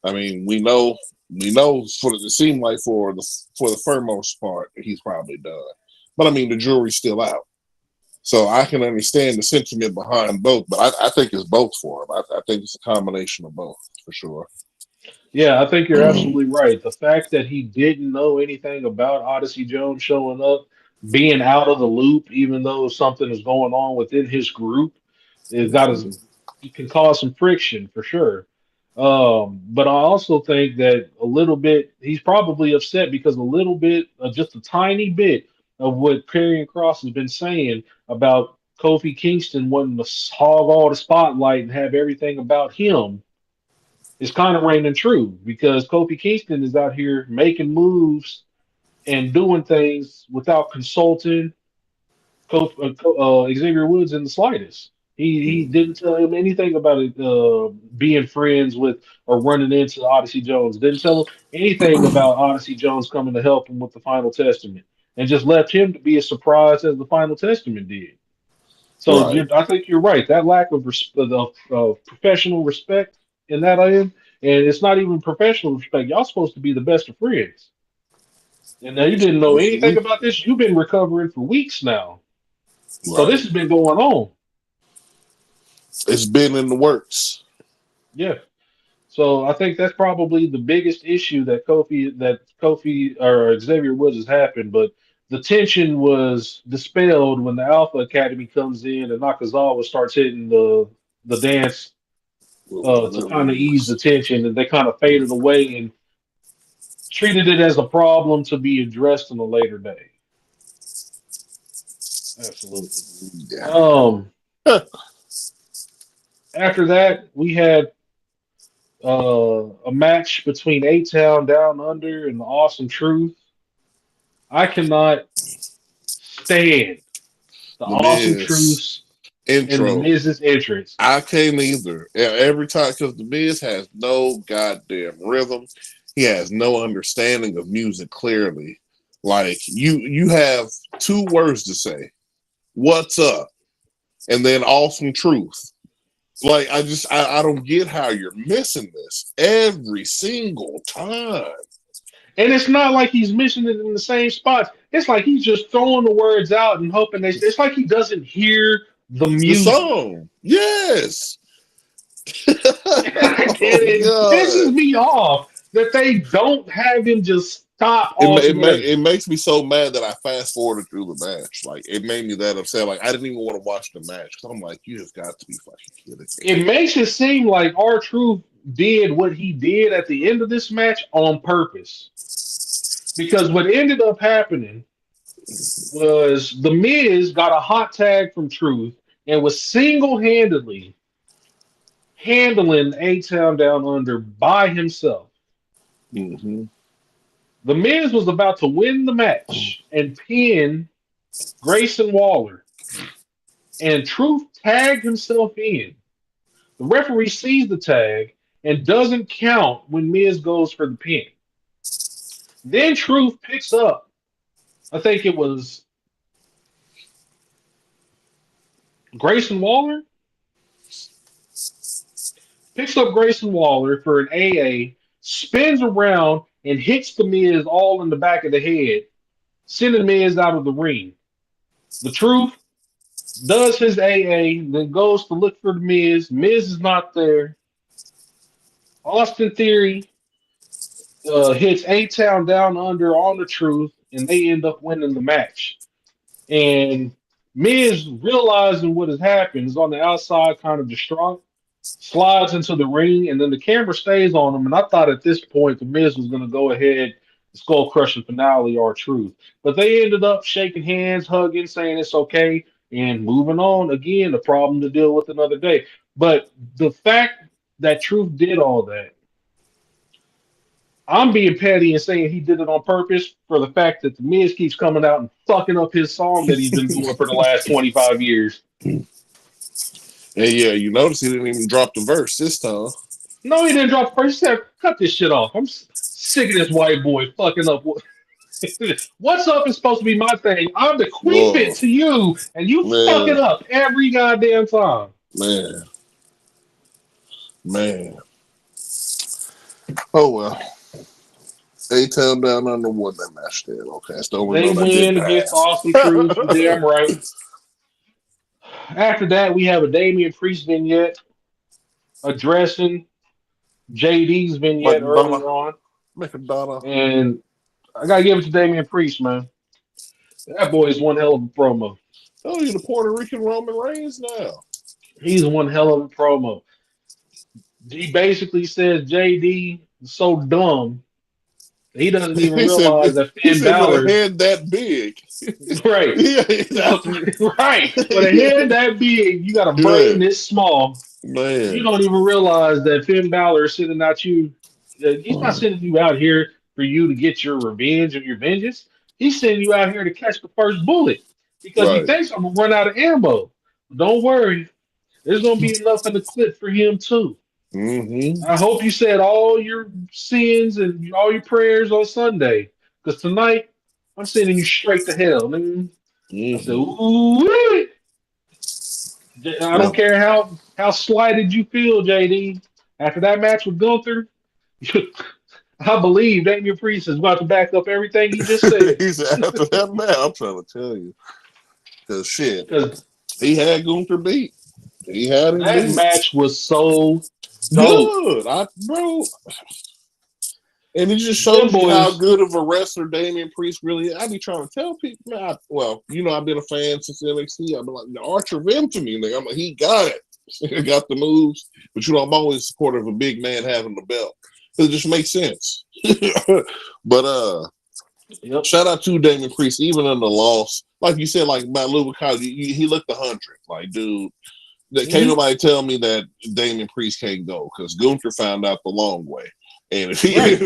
I mean, we know for it seemed like for the foremost part, he's probably done. But I mean, the jury's still out. So I can understand the sentiment behind both, but I think it's both for him. I think it's a combination of both for sure. Yeah, I think you're absolutely right. The fact that he didn't know anything about Odyssey Jones showing up, being out of the loop, even though something is going on within his group, it got his Mhm. can cause some friction for sure. But I also think that a little bit, he's probably upset because a little bit, just a tiny bit of what Karrion Cross has been saying about Kofi Kingston wanting to hog all the spotlight and have everything about him is kind of reigning true because Kofi Kingston is out here making moves and doing things without consulting Xavier Woods in the slightest. He Mm. didn't tell him anything about it, being friends with or running into Odyssey Jones. Didn't tell him anything about Odyssey Jones coming to help him with the Final Testament, and just left him to be as surprised as the Final Testament did. So Right. I think you're right. That lack of, professional respect in that end, and it's not even professional respect. Y'all supposed to be the best of friends, and now you didn't know Supposed to anything be. about this. You've been recovering for weeks now, so this Right. has been going on. It's been in the works. Yeah. So I think that's probably the biggest issue that Kofi or Xavier Woods has happened, but the tension was dispelled when the Alpha Academy comes in and Nakazawa starts hitting the dance to Whatever kind it of ease the is. tension, and they kind of faded away and treated it as a problem to be addressed in a later day. Absolutely. Yeah. Um, After that, we had a match between A Town Down Under and the Awesome Truth. I cannot stand the The Awesome Miz Truths and the intro. Miz's entrance. I can't either. Every time, because the Miz has no goddamn rhythm. He has no understanding of music clearly. Like you have two words to say. What's up? And then awesome truth. Like I don't get how you're missing this every single time. And it's not like he's missing it in the same spots. It's like he's just throwing the words out and hoping they. It's like he doesn't hear the The music. song. Yes. And Oh it God. pisses me off that they don't have him just stop altogether. It makes me so mad that I fast forwarded through the match. Like it made me that upset. Like I didn't even want to watch the match because I'm like, you have got to be fucking kidding me. It makes it seem like R-Truth did what he did at the end of this match on purpose. Because what ended up happening was The Miz got a hot tag from Truth and was single-handedly handling A-Town Down Under by himself. Mm-hmm. The Miz was about to win the match and pin Grayson Waller, and Truth tagged himself in. The referee sees the tag and doesn't count when Miz goes for the pin. Then Truth picks up, I think it was Grayson Waller, picks up Grayson Waller for an AA, spins around and hits the Miz all in the back of the head, sending Miz out of the ring. The Truth does his AA, then goes to look for the Miz. Miz is not there. Austin Theory hits A Town Down Under on the Truth, and they end up winning the match. And Miz, realizing what has happened, is on the outside, kind of distraught, slides into the ring, and then the camera stays on him. And I thought at this point the Miz was going to go ahead, skull crushing finale or truth. But they ended up shaking hands, hugging, saying it's okay, and moving on. Again, a problem to deal with another day. But the fact that Truth did all that, I'm being petty and saying he did it on purpose for the fact that the Miz keeps coming out and fucking up his song that he's been doing for the last 25 years. And yeah, you notice he didn't even drop the verse this time. No, he didn't drop the first. He said, cut this shit off. I'm sick of this white boy fucking up. What's up is supposed to be my thing. I'm the queen Whoa, it to you, and you fuck it man, up every goddamn time. man, man. Oh well. A-Town Down Under won that match then. Okay, that's the only They note I didn't win against have. Awesome Truth. You damn right. After that, we have a Damian Priest vignette addressing JD's vignette Madonna, earlier on. Madonna. And I gotta give it to Damian Priest, man. That boy is one hell of a promo. Oh, you're the Puerto Rican Roman Reigns now. He's one hell of a promo. He basically says JD is so dumb that he doesn't even he said realize that he Finn said with a Balor, head that big. right, Yeah, right, with a head that big, you got a yeah, brain this small. You man. don't even realize that Finn Balor is sending out you. He's not sending you out here for you to get your revenge or your vengeance. He's sending you out here to catch the first bullet because he Right. thinks I'm gonna run out of ammo. Don't worry, there's gonna be enough in the clip for him too. Mm-hmm. I hope you said all your sins and all your prayers on Sunday, because tonight I'm sending you straight to hell, nigga. I said, Mm-hmm. ooh, I Yeah. don't care how slighted you feel, JD. After that match with Gunther, I believe Damian Priest is about to back up everything he just said. He said after that man, I'm trying to tell you. Cause shit, Because he had Gunther beat. He had him that beat. match was so dope. Good. Bro. And it just Them shows you how boys, good of a wrestler Damian Priest really is. I be trying to tell people, man, I've been a fan since NXT. I've been like, the Archer of Infamy, nigga. I'm like, he got it. He got the moves. But, I'm always supportive of a big man having the belt. It just makes sense. But, yep. shout out to Damian Priest, even in the loss. Like you said, like, by Louis Kyle, he looked 100. Like, dude, can't Hmm. nobody tell me that Damian Priest can't go because Gunther found out the long way. And if Right.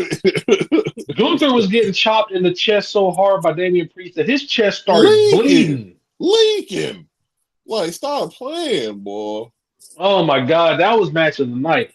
he Gunther was getting chopped in the chest so hard by Damian Priest that his chest started leaking, bleeding. leaking, like stop playing, boy. Oh my God, that was match of the night.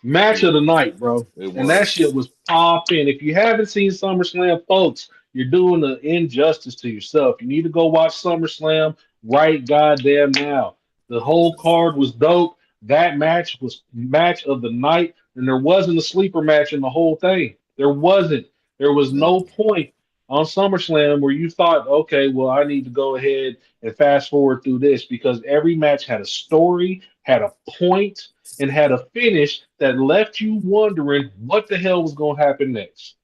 Match Yeah, of the night, bro. it And that was. shit was popping. If you haven't seen SummerSlam, folks, you're doing an injustice to yourself. You need to go watch SummerSlam right goddamn now. The whole card was dope. That match was match of the night, and there wasn't a sleeper match in the whole thing. There wasn't. There was Yeah, no point on SummerSlam where you thought, okay, well, I need to go ahead and fast forward through this because every match had a story, had a point, and had a finish that left you wondering what the hell was going to happen next.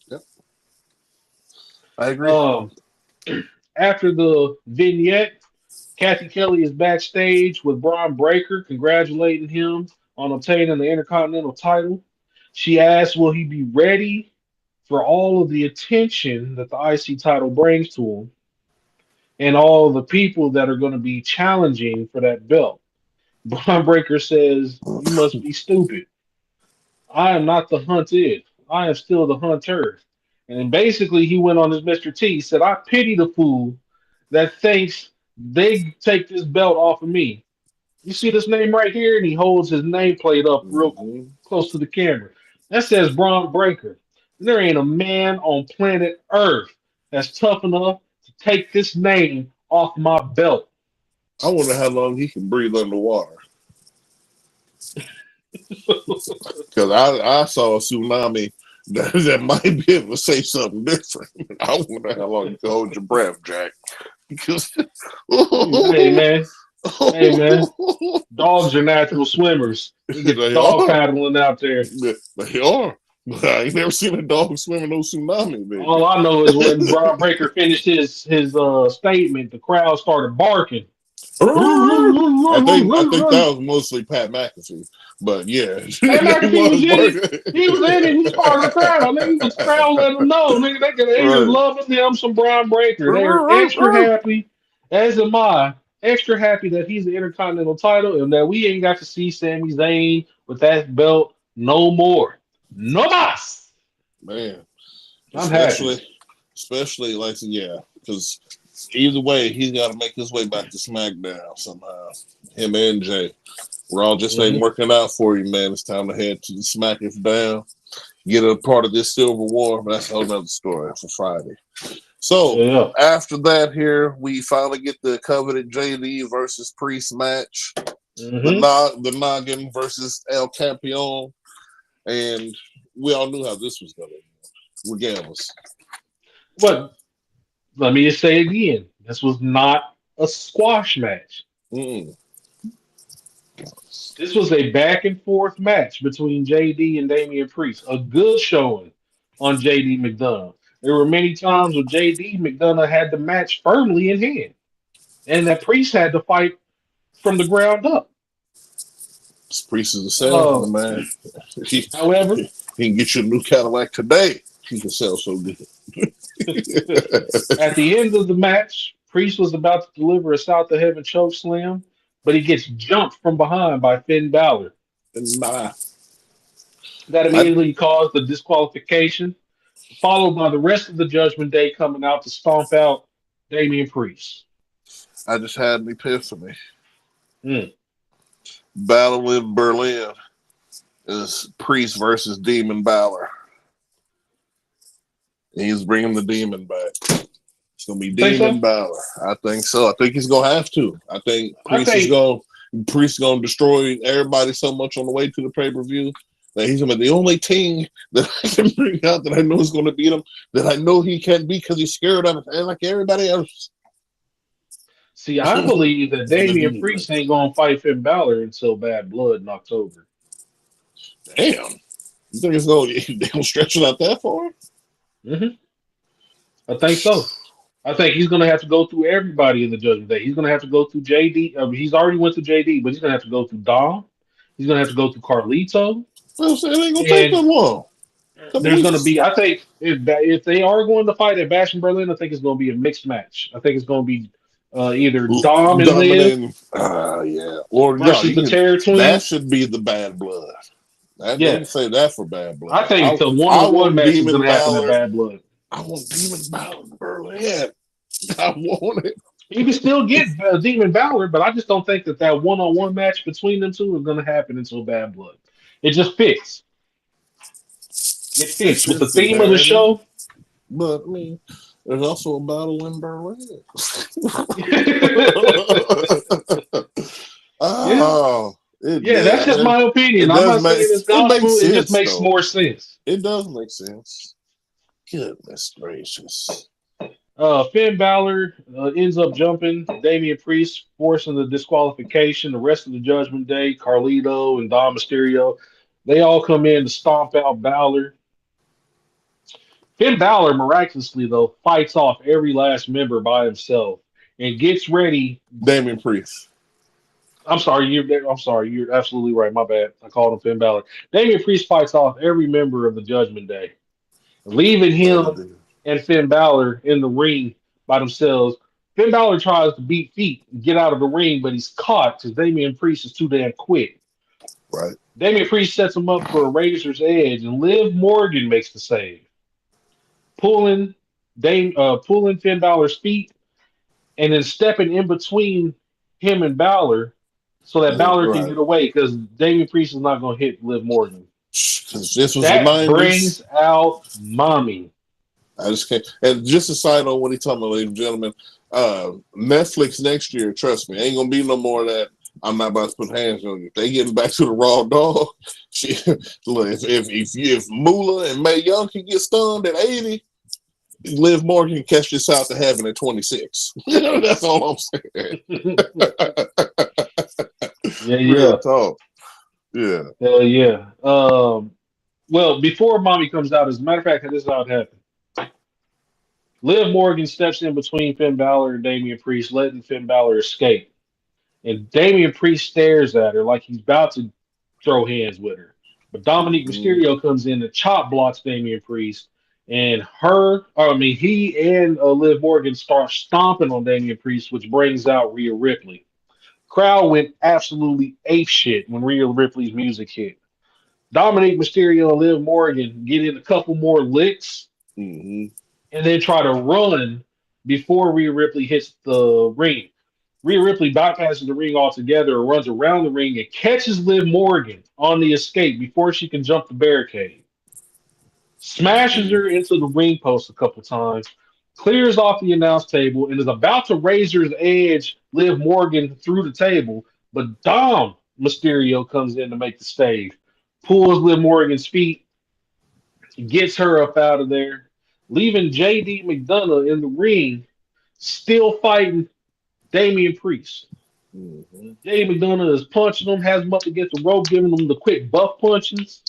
yep, I agree. Um, After the vignette, Kathy Kelly is backstage with Braun Breaker, congratulating him on obtaining the Intercontinental title. She asks, will he be ready for all of the attention that the IC title brings to him and all the people that are going to be challenging for that belt? Braun Breaker says, you must be stupid. I am not the hunted. I am still the hunter. And then basically he went on his Mr. T. He said, I pity the fool that thinks they take this belt off of me. You see this name right here? And he holds his nameplate up real Mm-hmm. close to the camera. That says Braun Breaker. And there ain't a man on planet Earth that's tough enough to take this name off my belt. I wonder how long he can breathe underwater. Because I saw a tsunami that might be able to say something different. I wonder how long you can hold your breath, Jack. Because Hey man, hey man. Dogs are natural swimmers. You get they dog are. paddling out there. They are. But I ain't never seen a dog swim in no tsunami, baby. All I know is when Braun Breaker finished his statement, the crowd started barking. I think that was mostly Pat McAfee. But yeah, Pat they McAfee was was in it. barking. He was in it. He was part of the crowd. Nigga, the crowd let him know. Nigga, they just Right. loving him some Braun Breaker. They're extra happy, as am I, extra happy that he's the Intercontinental title and that we ain't got to see Sami Zayn with that belt no more. No mas. Man. I'm happy. Especially like yeah, because either way, he's got to make his way back to SmackDown somehow. Him and Jay, Raw just ain't Hmm. working out for you, man. It's time to head to the SmackDown, get a part of this Silver War. But that's a whole nother story for Friday. So Yeah. after that, here we finally get the coveted JD versus Priest match, Hmm. the Noggin versus El Campeon, and we all knew how this was going to end, regardless. But let me just say again, this was not a squash match. Mm-mm. This was a back and forth match between JD and Damian Priest. A good showing on JD McDonough. There were many times where JD McDonough had the match firmly in hand, and that Priest had to fight from the ground up. Priest is a salesman, Uh, man. He, however, he can get you a new Cadillac today. He can sell so good. at the end of the match, Priest was about to deliver a South to Heaven choke slam, but he gets jumped from behind by Finn Balor. Nah, That I immediately caused the disqualification, followed by the rest of the Judgment Day coming out to stomp out Damian Priest. I just had an epiphany. Mm. Battle in Berlin is Priest versus Demon Balor. He's bringing the Demon back. It's gonna be Think Demon so? Balor. I think so. I think he's gonna have to. I think I think Priest is gonna destroy everybody so much on the way to the pay per view that he's gonna be the only team that I can bring out that I know is gonna beat him. That I know he can't beat because he's scared of it, like everybody else. See, I believe that Damian Priest ain't gonna fight Finn Balor until Bad Blood in October. Damn, you think it's gonna they gonna stretch it out that far? Hmm I think so. I think he's gonna have to go through everybody in the Judgment Day. He's gonna have to go through JD. He's already went to JD, but he's gonna have to go through Dom. He's gonna have to go through Carlito, Well, so it ain't gonna take that and long. Couple there's gonna weeks. be. I think if they are going to fight at Bash in Berlin, I think it's gonna be a mixed match. I think it's gonna be either Dom and Liv Dominating, yeah, or no, versus you the can. Terror That Twins. should be the Bad Blood. They Yeah, can say that for Bad I Blood. think the I one-on-one want match is Demon gonna happen at Balor. Bad Blood. I want Demon Balor in Berlin. I want it. You can still get Demon Balor, but I just don't think that one-on-one match between them two is going to happen until Bad Blood. It just fits. It It fits with should the fit theme of the there, show. but I mean, there's also a battle in Berlin. Yeah, Oh, yeah, that's just my opinion. it I'm does not saying make it's it makes gospel. It just sense makes though. more sense. It does make sense. Goodness gracious. Finn Balor ends up jumping Damian Priest, forcing the disqualification. The rest of the Judgment Day, Carlito and Dom Mysterio, they all come in to stomp out Balor. Finn Balor miraculously though fights off every last member by himself and gets ready. Damian Priest. I'm sorry. You're absolutely right. My bad. I called him Finn Balor. Damian Priest fights off every member of the Judgment Day, leaving him and Finn Balor in the ring by themselves. Finn Balor tries to beat feet and get out of the ring, but he's caught because Damian Priest is too damn quick. Right. Damian Priest sets him up for a razor's edge, and Liv Morgan makes the save, pulling pulling Finn Balor's feet and then stepping in between him and Balor so that Balor can Right. get away because Damian Priest is not going to hit Liv Morgan. Because this was the That 90s. brings out mommy. I just can't. And just a side on what he's talking about, ladies and gentlemen. Netflix next year, trust me, ain't gonna be no more of that. I'm not about to put hands on you. If they getting back to the raw dog. Look, if Moolah and Mae Young can get stunned at 80, Liv Morgan can catch this out to heaven at 26. That's all I'm saying. Yeah, Real yeah. talk. Yeah. Yeah. Well, before mommy comes out, as a matter of fact, this is how it happened. Liv Morgan steps in between Finn Balor and Damian Priest, letting Finn Balor escape. And Damian Priest stares at her like he's about to throw hands with her. But Dominique Mysterio comes in and chop blocks Damian Priest. And he and Liv Morgan start stomping on Damian Priest, which brings out Rhea Ripley. Crowd went absolutely ape shit when Rhea Ripley's music hit. Dominic Mysterio and Liv Morgan get in a couple more licks Mm-hmm. and then try to run before Rhea Ripley hits the ring. Rhea Ripley bypasses the ring altogether and runs around the ring and catches Liv Morgan on the escape before she can jump the barricade. Smashes her into the ring post a couple times, clears off the announce table, and is about to razor's edge Liv Morgan through the table, but Dom Mysterio comes in to make the save, pulls Liv Morgan's feet, gets her up out of there, leaving JD McDonough in the ring, still fighting Damian Priest. Mm-hmm. JD McDonough is punching him, has him up against the rope, giving him the quick buff punches.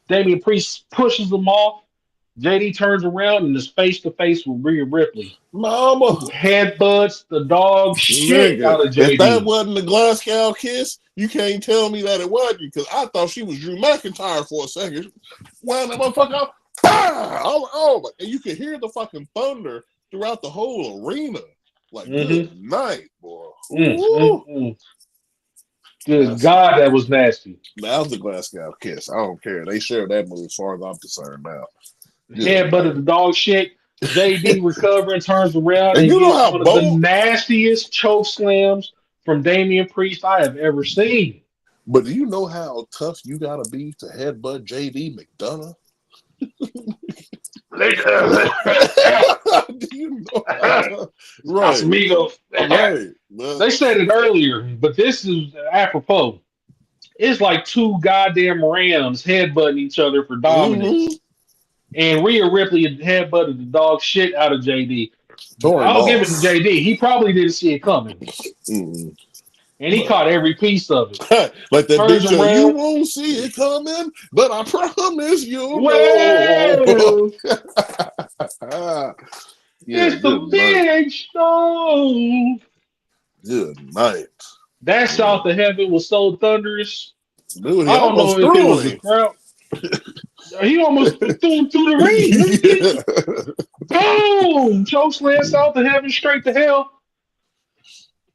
Damian Priest pushes him off. JD turns around and is face to face with Rhea Ripley. Mama. Headbutts the dog shit Nigga, out of if that JD. wasn't the Glasgow kiss, you can't tell me that it wasn't, because I thought she was Drew McIntyre for a second. Wound that motherfucker up. Oh, and you could hear the fucking thunder throughout the whole arena. Like, good night, boy. Good God, that was nasty. That was the Glasgow kiss. I don't care. They share that move as far as I'm concerned now. Headbutted the dog shit. JD recovering, turns around, and you know how one of the nastiest choke slams from Damian Priest I have ever seen. But do you know how tough you gotta be to headbutt JD McDonough? Do you know how? Right. Right. They said it earlier, but this is apropos. It's like two goddamn Rams headbutting each other for dominance. And Rhea Ripley headbutted the dog shit out of JD. I'll give it to JD. He probably didn't see it coming. And he caught every piece of it. Like that bitch, you won't see it coming, but I promise you'll know. It's the big show. Good night. That South of Heaven was so thunderous. Dude, I don't know if it was the crowd. He almost threw him through the ring. Boom! Chokeslam South of Heaven straight to hell.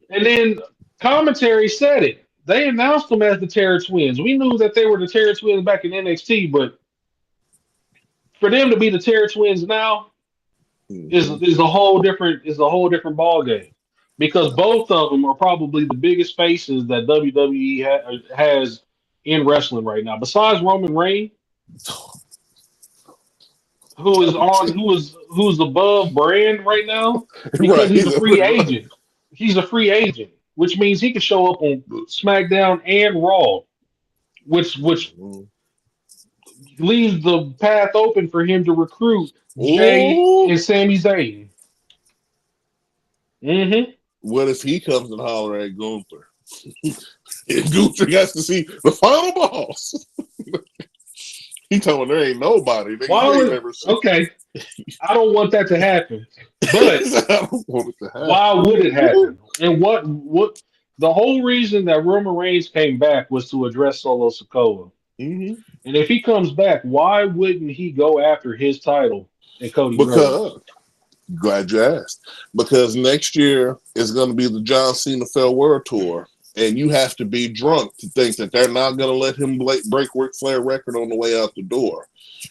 And then commentary said it. They announced them as the Terror Twins. We knew that they were the Terror Twins back in NXT, but for them to be the Terror Twins now is a whole different ball game, because both of them are probably the biggest faces that WWE has in wrestling right now. Besides Roman Reigns, who's above brand right now because he's a free agent. He's a free agent, which means he can show up on SmackDown and Raw, which leaves the path open for him to recruit Jay and Sami Zayn. What if he comes and holler at Gunther? And Gunther has to see the final boss. He told me there ain't nobody. Okay, I don't want that to happen. But I don't want it to happen. Why would it happen? And what the whole reason that Roman Reigns came back was to address Solo Sikoa. And if he comes back, why wouldn't he go after his title and Cody Rhodes? Glad you asked. Because next year is going to be the John Cena Farewell Tour. And you have to be drunk to think that they're not going to let him break Ric Flair record on the way out the door.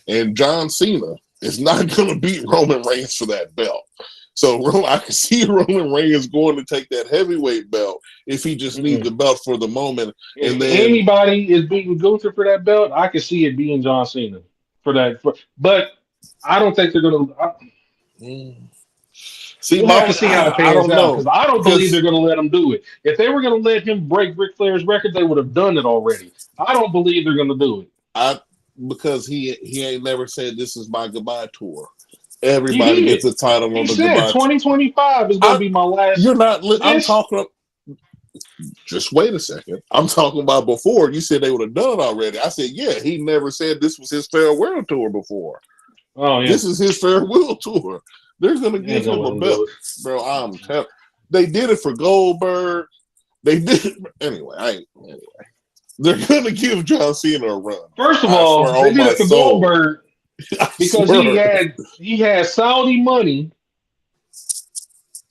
And John Cena is not going to beat Roman Reigns for that belt. So I can see Roman Reigns going to take that heavyweight belt if he just needs the belt for the moment. And then anybody is beating Gunther for that belt, I can see it being John Cena for that. But I don't think they're going to. We'll have to see how it pans out, because I don't believe they're going to let him do it. If they were going to let him break Ric Flair's record, they would have done it already. I don't believe they're going to do it. Because he ain't never said this is my goodbye tour. Everybody gets a title on the goodbye. 2025 is going to be my last. You're not. I'm talking. Just wait a second. I'm talking about before. You said they would have done it already. I said, yeah. He never said this was his farewell tour before. Oh yeah. This is his farewell tour. They're gonna give him a belt, bro. I'm telling. They did it for Goldberg. They did it anyway. They're gonna give John Cena a run. First of all, they did it for Goldberg because he had Saudi money,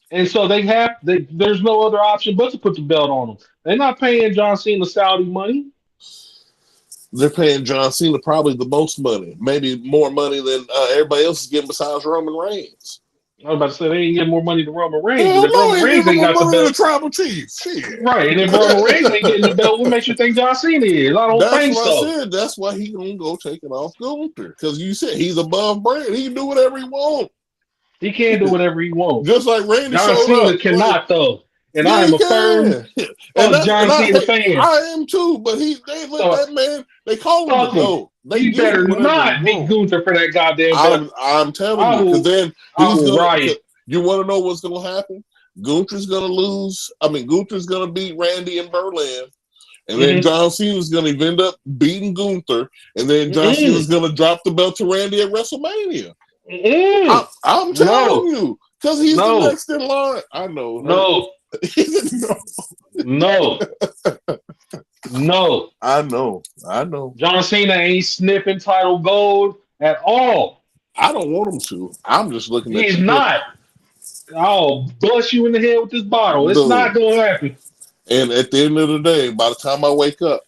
and so there's no other option but to put the belt on him. They're not paying John Cena Saudi money. They're paying John Cena probably the most money, maybe more money than everybody else is getting besides Roman Reigns. I was about to say they ain't getting more money than Roman Reigns. Hell no, Roman Reigns ain't got the belt. The tribal chief. Shit. Right, and if Roman Reigns ain't getting the belt, what makes you think John Cena is? I don't think so. That's what I said. That's why he gonna go take it off Gunther, because you said he's above brand. He can do whatever he wants. He can do whatever he wants. Just like Randy John Cena cannot though. And I am a firm John Cena fan. I am too, but they let that man. They call him the GOAT. You better not beat Gunther for that goddamn belt. I'm telling you, because then he's going to riot. You want to know what's going to happen? Gunther's going to lose. I mean, Gunther's going to beat Randy in Berlin. And then John Cena's going to end up beating Gunther. And then John Cena's going to drop the belt to Randy at WrestleMania. I'm telling you. Because he's the next in line. I know. No. I know. John Cena ain't sniffing title gold at all. I don't want him to. I'm just looking at He's not. I'll bust you in the head with this bottle. It's not going to happen. And at the end of the day, by the time I wake up,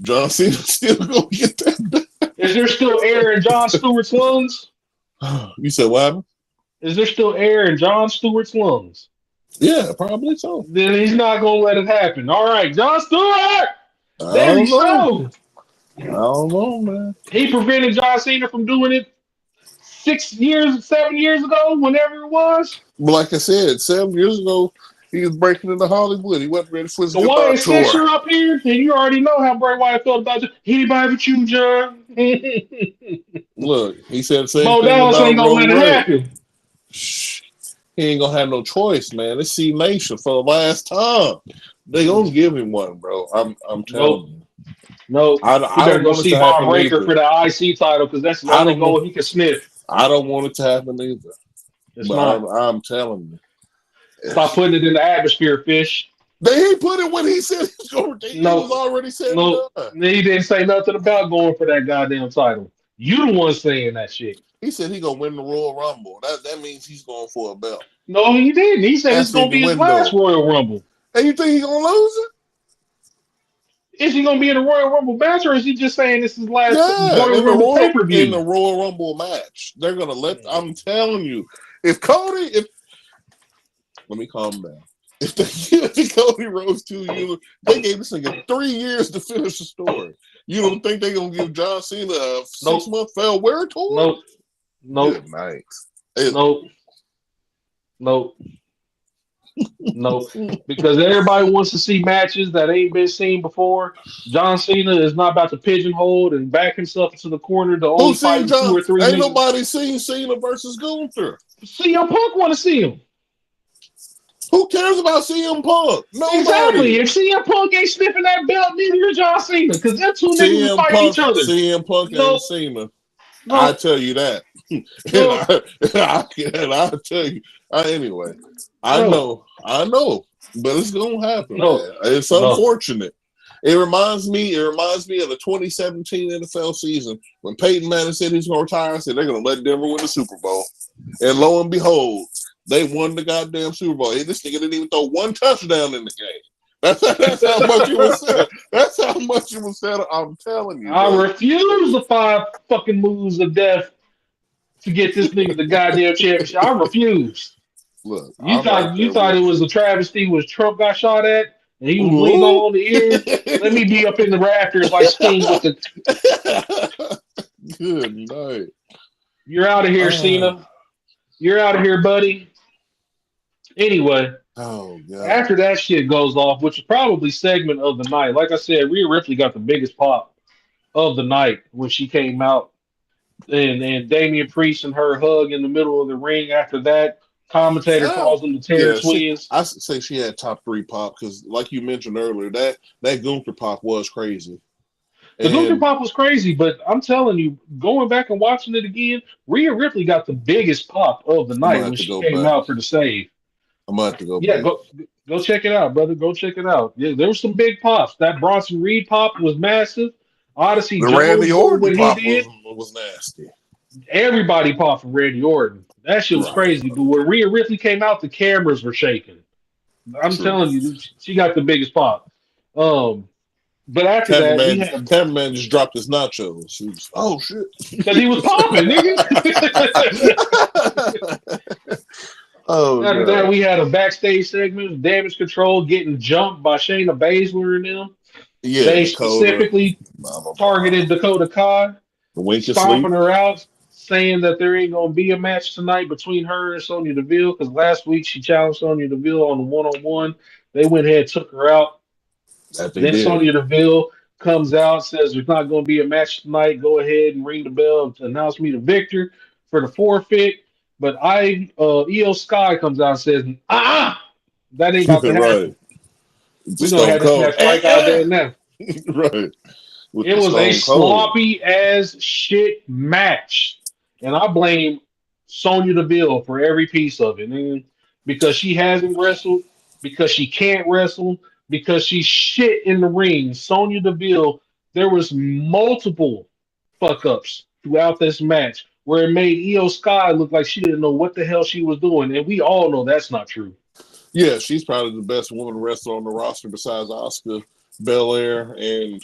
John Cena's still going to get that. Is there still air in Jon Stewart's lungs? You said what happened? Is there still air in Jon Stewart's lungs? Yeah, probably so. Then he's not going to let it happen. All right, Jon Stewart! There you go. I don't know, man. He prevented John Cena from doing it 7 years ago, whenever it was. But like I said, 7 years ago, he was breaking into Hollywood. He wasn't ready for his goodbye tour. Since you're up here, and you already know how Bray Wyatt felt about you. Anybody but you, John. Look, he said the same thing about ain't gonna let it happen. He ain't gonna have no choice, man. It's C Nation for the last time. They gonna give him one, bro. I'm telling you. No, I better go see Bob Breaker for the IC title because that's the only goal he can sniff. I don't want it to happen either. It's not. I'm telling you. Stop putting it in the atmosphere, Fish. They ain't put it when he said he's going to. He was already said he didn't say nothing about going for that goddamn title. You the one saying that shit. He said he's gonna win the Royal Rumble. That means he's going for a belt. No, he didn't. He said it's gonna be his last Royal Rumble. And you think he's gonna lose it? Is he gonna be in a Royal Rumble match, or is he just saying this is his last Royal Rumble pay-per-view? In the Royal Rumble match, they're gonna let. I'm telling you, if let me calm down. If Cody Rhodes 2 years, they gave this nigga 3 years to finish the story. You don't think they're gonna give John Cena a 6-month farewell tour? Nope. Good night. Nope. Because everybody wants to see matches that ain't been seen before. John Cena is not about to pigeonhole and back himself into the corner to only fight 2 or 3 Ain't nobody seen Cena versus Gunther. CM Punk want to see him. Who cares about CM Punk? Nobody. Exactly. If CM Punk ain't sniffing that belt, neither is John Cena. Because them two niggas fight each other. CM Punk ain't Cena. I tell you that. And I'll tell you. Anyway, I know. But it's gonna happen. It's unfortunate. It reminds me of the 2017 NFL season when Peyton Manning said he's gonna retire. I said they're gonna let Denver win the Super Bowl. And lo and behold, they won the goddamn Super Bowl. Hey, this nigga didn't even throw one touchdown in the game. That's how much it was said. That's how much it was said. I'm telling you. I refuse the 5 fucking moves of death to get this nigga the goddamn championship. I refuse. Look, you thought it was a travesty when Trump got shot at and he was leaning on the ear. Let me be up in the rafters like Sting with the. Good night. You're out of here, Cena. You're out of here, buddy. Anyway, after that shit goes off, which is probably segment of the night. Like I said, Rhea Ripley got the biggest pop of the night when she came out. And Damian Priest and her hug in the middle of the ring after that. Commentator calls them the Terror Twins. I say she had top 3 pop because, like you mentioned earlier, that Gunther pop was crazy. The Gunther pop was crazy, but I'm telling you, going back and watching it again, Rhea Ripley got the biggest pop of the night when she came out for the save. I'm going to have to go back. Go check it out, brother. Go check it out. Yeah, there were some big pops. That Bronson Reed pop was massive. Odyssey the Jones, Randy Orton pop did, was nasty. Everybody popped from Randy Orton. That shit was crazy. But when Rhea Ripley came out, the cameras were shaking. I'm telling you, she got the biggest pop. But after cameraman just dropped his nachos. He was, oh shit, because he was popping, nigga. After that, we had a backstage segment, Damage Control getting jumped by Shayna Baszler and them. Yeah, they specifically targeted Dakota Kai, stomping her out, saying that there ain't gonna be a match tonight between her and Sonya Deville because last week she challenged Sonya Deville on the 1-on-1. They went ahead, took her out. Then Sonya Deville comes out, says there's not going to be a match tonight. Go ahead and ring the bell to announce me the victor for the forfeit. But Io Sky comes out and says, that ain't about to happen. Right. We're going to have this match right out there now. Right. With It the was a Stone Cold. sloppy as shit match, and I blame Sonya Deville for every piece of it. And because she hasn't wrestled, because she can't wrestle, because she's shit in the ring. Sonya Deville, there was multiple fuck ups throughout this match where it made Io Sky look like she didn't know what the hell she was doing, and we all know that's not true. Yeah, she's probably the best woman wrestler on the roster besides Oscar, Belair, and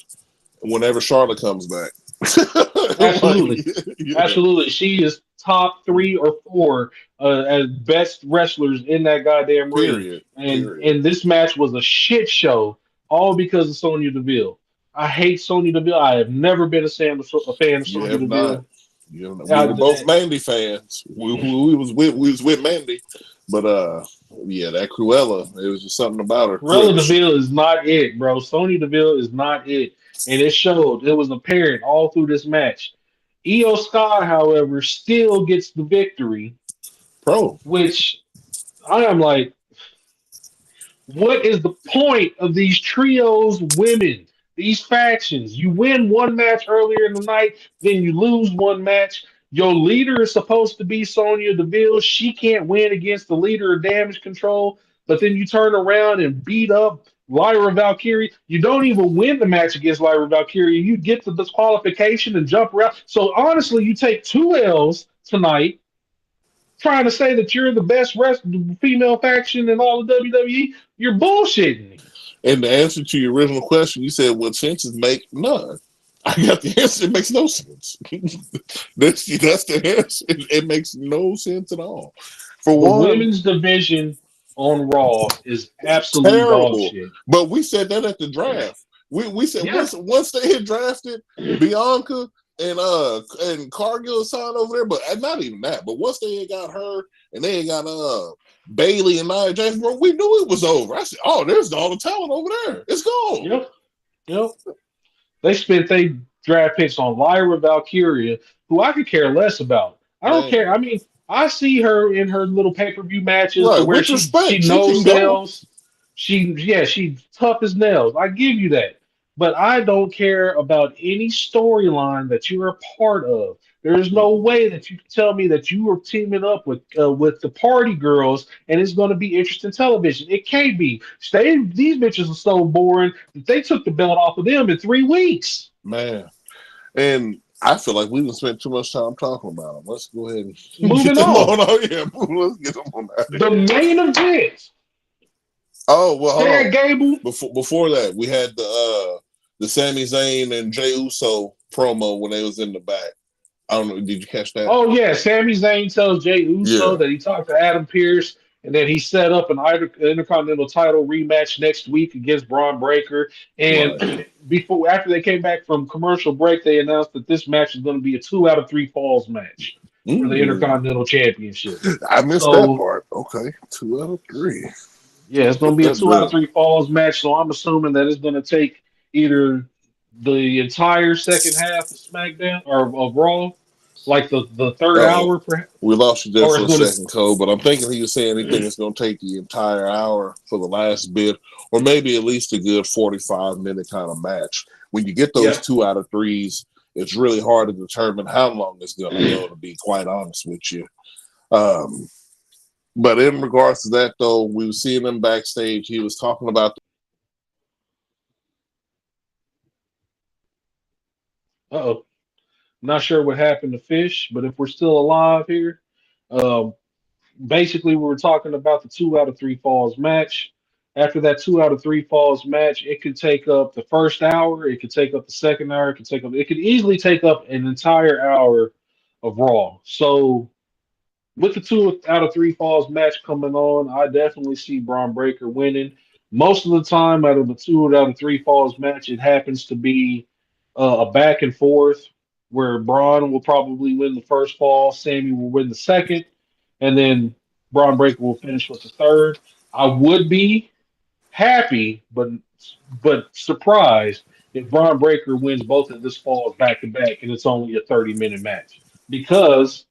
whenever Charlotte comes back. Like, Absolutely. yeah, Absolutely. She is top three or four as best wrestlers in that goddamn ring. period. Period. And this match was a shit show, all because of Sonya Deville. I hate Sonya Deville. I have never been a fan of You Sonya have not. Deville. You know, we Uh, were both Mandy fans. We was with Mandy, but yeah, that Cruella. It was just something about her. Cruella Deville is not it, bro. Sonya Deville is not it. And it showed. It was apparent all through this match. Io Sky, however, still gets the victory, Pro. which I am like, what is the point of these trios women, these factions? You win one match earlier in the night, then you lose one match. Your leader is supposed to be Sonya Deville. She can't win against the leader of Damage Control, but then you turn around and beat up Lyra Valkyrie. You don't even win the match against Lyra Valkyrie. You get the disqualification and jump around. So honestly, you take two L's tonight trying to say that you're the best female faction in all of WWE, you're bullshitting me. And the answer to your original question, you said, "What senses make none?" I got the answer. It makes no sense. That's the answer. It makes no sense at all. For The one, women's division on Raw is absolute dog terrible. shit. But we said that at the draft. We said Yeah. once they had drafted Bianca and Cargill signed over there, but not even that. But once they had got her and they had got Bailey and Nia Jax, bro, we knew it was over. I said, "Oh, there's all the talent over there. It's gone." Yep. Yep. They spent their draft picks on Lyra Valkyria, who I could care less about. I don't care. Man, I mean, I see her in her little pay-per-view matches to right. where With she respect, she knows can go. nails. She's tough as nails. I give you that. But I don't care about any storyline that you're a part of. There is no way that you can tell me that you are teaming up with the party girls and it's going to be interesting television. It can't be. These bitches are so boring that they took the belt off of them in 3 weeks. Man. And I feel like we didn't spend too much time talking about them. Let's go ahead and get Moving them on. on. Oh, yeah. Let's get them on out of The here. main event. Oh, well, hold Chad on. Gable. Before that, we had the Sami Zayn and Jey Uso promo when they was in the back. I don't know. Did you catch that? Oh yeah, Sami Zayn tells Jey Uso Yeah. that he talked to Adam Pearce and that he set up an Intercontinental title rematch next week against Braun Breaker. Right. And after they came back from commercial break, they announced that this match is going to be a 2 out of 3 falls match for the Intercontinental Championship. I missed that So part. Okay. 2 out of 3. yeah, it's going to Put be a that two out of down. three falls match. So I'm assuming that it's going to take either the entire second half of SmackDown or of Raw, like the third Oh, hour, we lost you there or for it's a going to. second, Cole, but I'm thinking he was saying anything that's going to take the entire hour for the last bit, or maybe at least a good 45-minute kind of match. When you get those Yeah. 2 out of 3s, it's really hard to determine how long it's going to go, to be quite honest with you. But in regards to that, though, we were seeing him backstage. He was talking about Uh-oh. Not sure what happened to Fish, but if we're still alive here, um, basically we were talking about the 2 out of 3 falls match. After that 2 out of 3 falls match, it could take up the first hour, it could take up the second hour, it could easily take up an entire hour of Raw. So with the 2 out of 3 falls match coming on, I definitely see Braun Breaker winning. Most of the time, out of the 2 out of 3 falls match, it happens to be a back and forth where Braun will probably win the first fall, Sammy will win the second, and then Braun Breaker will finish with the third. I would be happy, but surprised if Braun Breaker wins both of this falls back to back, and it's only a 30-minute match because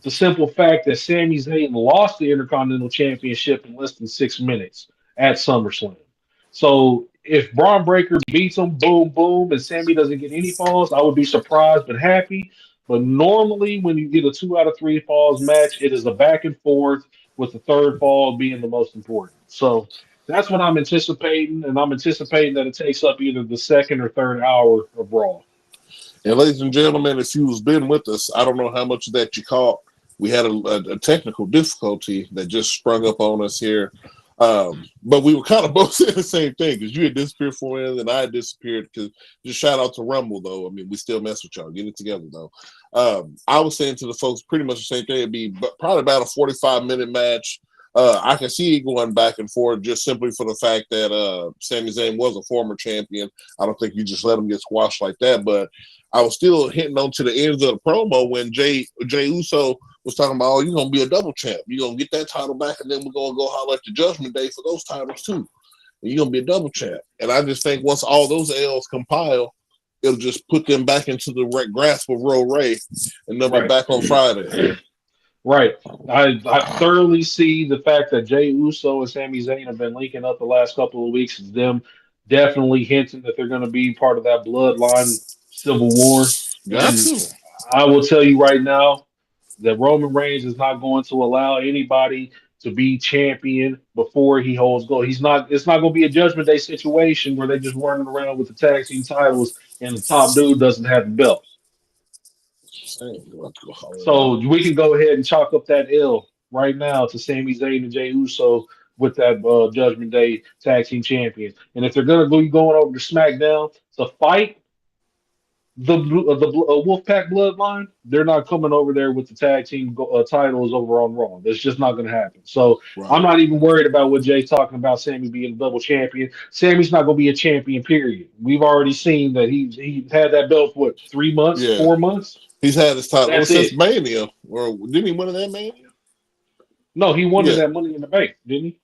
the simple fact that Sami Zayn lost the Intercontinental Championship in less than 6 minutes at SummerSlam. So if Braun Breaker beats him, boom, boom, and Sammy doesn't get any falls, I would be surprised but happy. But normally, when you get a 2 out of 3 falls match, it is a back and forth with the third fall being the most important. So that's what I'm anticipating, and I'm anticipating that it takes up either the second or third hour of Raw. And ladies and gentlemen, if you've been with us, I don't know how much of that you caught. We had a technical difficulty that just sprung up on us here. But we were kind of both saying the same thing because you had disappeared for it and I had disappeared. Because just shout out to Rumble though. I mean, we still mess with y'all. Get it together though. I was saying to the folks pretty much the same thing. It'd be probably about a 45-minute match. I can see it going back and forth just simply for the fact that Sami Zayn was a former champion. I don't think you just let him get squashed like that. But I was still hitting on to the ends of the promo when Jay Uso was talking about, oh, you're going to be a double champ. You're going to get that title back, and then we're going to go holler at the Judgment Day for those titles, too. And you're going to be a double champ. And I just think once all those L's compile, it'll just put them back into the grasp of Roll Ray, and they'll be back on Friday. Right. I thoroughly see the fact that Jay Uso and Sami Zayn have been linking up the last couple of weeks. Is them definitely hinting that they're going to be part of that bloodline civil war. Got And to. I will tell you right now that Roman Reigns is not going to allow anybody to be champion before he holds gold. He's not. It's not going to be a Judgment Day situation where they just running around with the tag team titles and the top dude doesn't have the belt. So we can go ahead and chalk up that L right now to Sami Zayn and Jey Uso with that Judgment Day Tag Team Champions. And if they're gonna be going over to SmackDown to fight the Wolfpack Bloodline, they're not coming over there with the tag team titles over on Raw. That's just not going to happen. So I'm not even worried about what Jay's talking about. Sammy being a double champion. Sammy's not going to be a champion. Period. We've already seen that he had that belt for what, 3 months, 4 months. He's had his title since it. Mania, or didn't he win that Mania? No, he won that Money in the Bank, didn't he?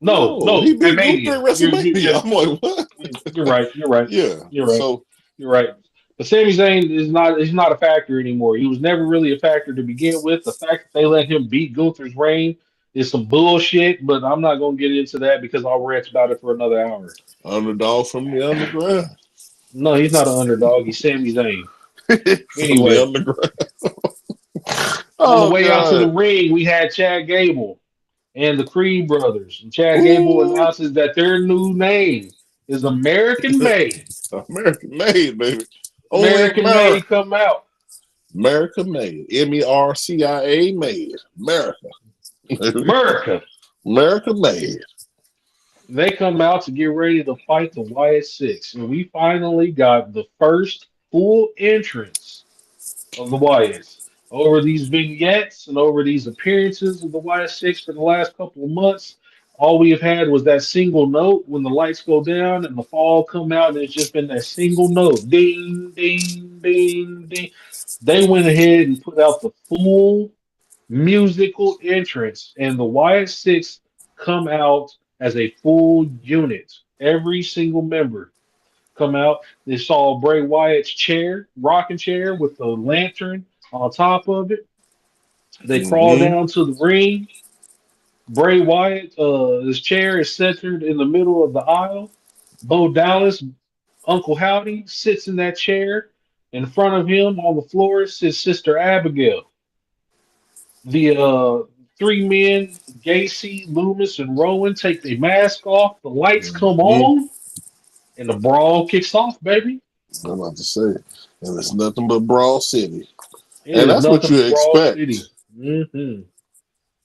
No, he beat Mania. Gunther at WrestleMania. I'm like, what? You're right. You're right. Yeah, you're right. So you're right. But Sami Zayn is not a factor anymore. He was never really a factor to begin with. The fact that they let him beat Gunther's reign is some bullshit, but I'm not going to get into that because I'll rant about it for another hour. Underdog from the underground. No, he's not an underdog. He's Sami Zayn. Anyway. The underground. On the way out to the ring, we had Chad Gable and the Creed brothers. And Chad Gable announces that their new name is American Made. American Made, baby. American Made come out. America Made. MERCIA Made. America. America Made. They come out to get ready to fight the Wyatt Six. And we finally got the first full entrance of the Wyatts. Over these vignettes and over these appearances of the Wyatt Six for the last couple of months, all we have had was that single note when the lights go down and the fall come out, and it's just been that single note. Ding, ding, ding, ding. They went ahead and put out the full musical entrance, and the Wyatt Six come out as a full unit. Every single member come out. They saw Bray Wyatt's chair, rocking chair with the lantern on top of it. They crawl down to the ring. Bray Wyatt, his chair is centered in the middle of the aisle. Bo Dallas, Uncle Howdy, sits in that chair. In front of him on the floor sits Sister Abigail. The three men, Gacy, Loomis, and Rowan, take their mask off. The lights come on, and the brawl kicks off, baby. I'm about to say, and it's nothing but Brawl City. And that's what you expect. Mm-hmm.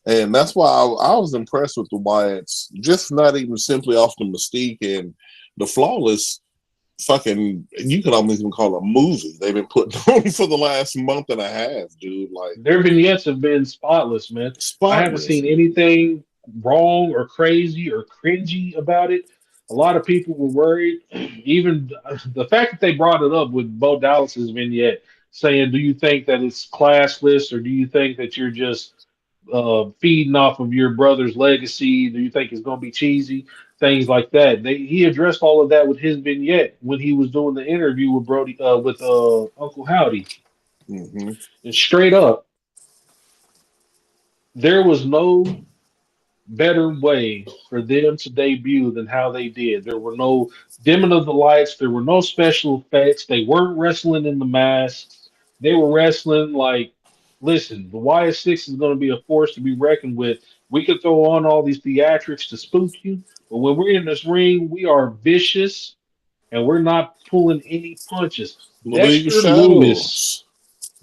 And that's why I was impressed with the Wyatts, just not even simply off the mystique and the flawless fucking, you could almost even call it a movie they've been putting on for the last month and a half, dude. Like, their vignettes have been spotless, man. I haven't seen anything wrong or crazy or cringy about it. A lot of people were worried. Even the fact that they brought it up with Bo Dallas's vignette, saying, do you think that it's classless, or do you think that you're just feeding off of your brother's legacy? Do you think it's going to be cheesy? Things like that. He addressed all of that with his vignette when he was doing the interview with Uncle Howdy. Mm-hmm. And straight up, there was no better way for them to debut than how they did. There were no dimming of the lights. There were no special effects. They weren't wrestling in the masks. They were wrestling like, listen, the YS6 is going to be a force to be reckoned with. We could throw on all these theatrics to spook you, but when we're in this ring, we are vicious and we're not pulling any punches. League of Dexter Loomis. Shadows.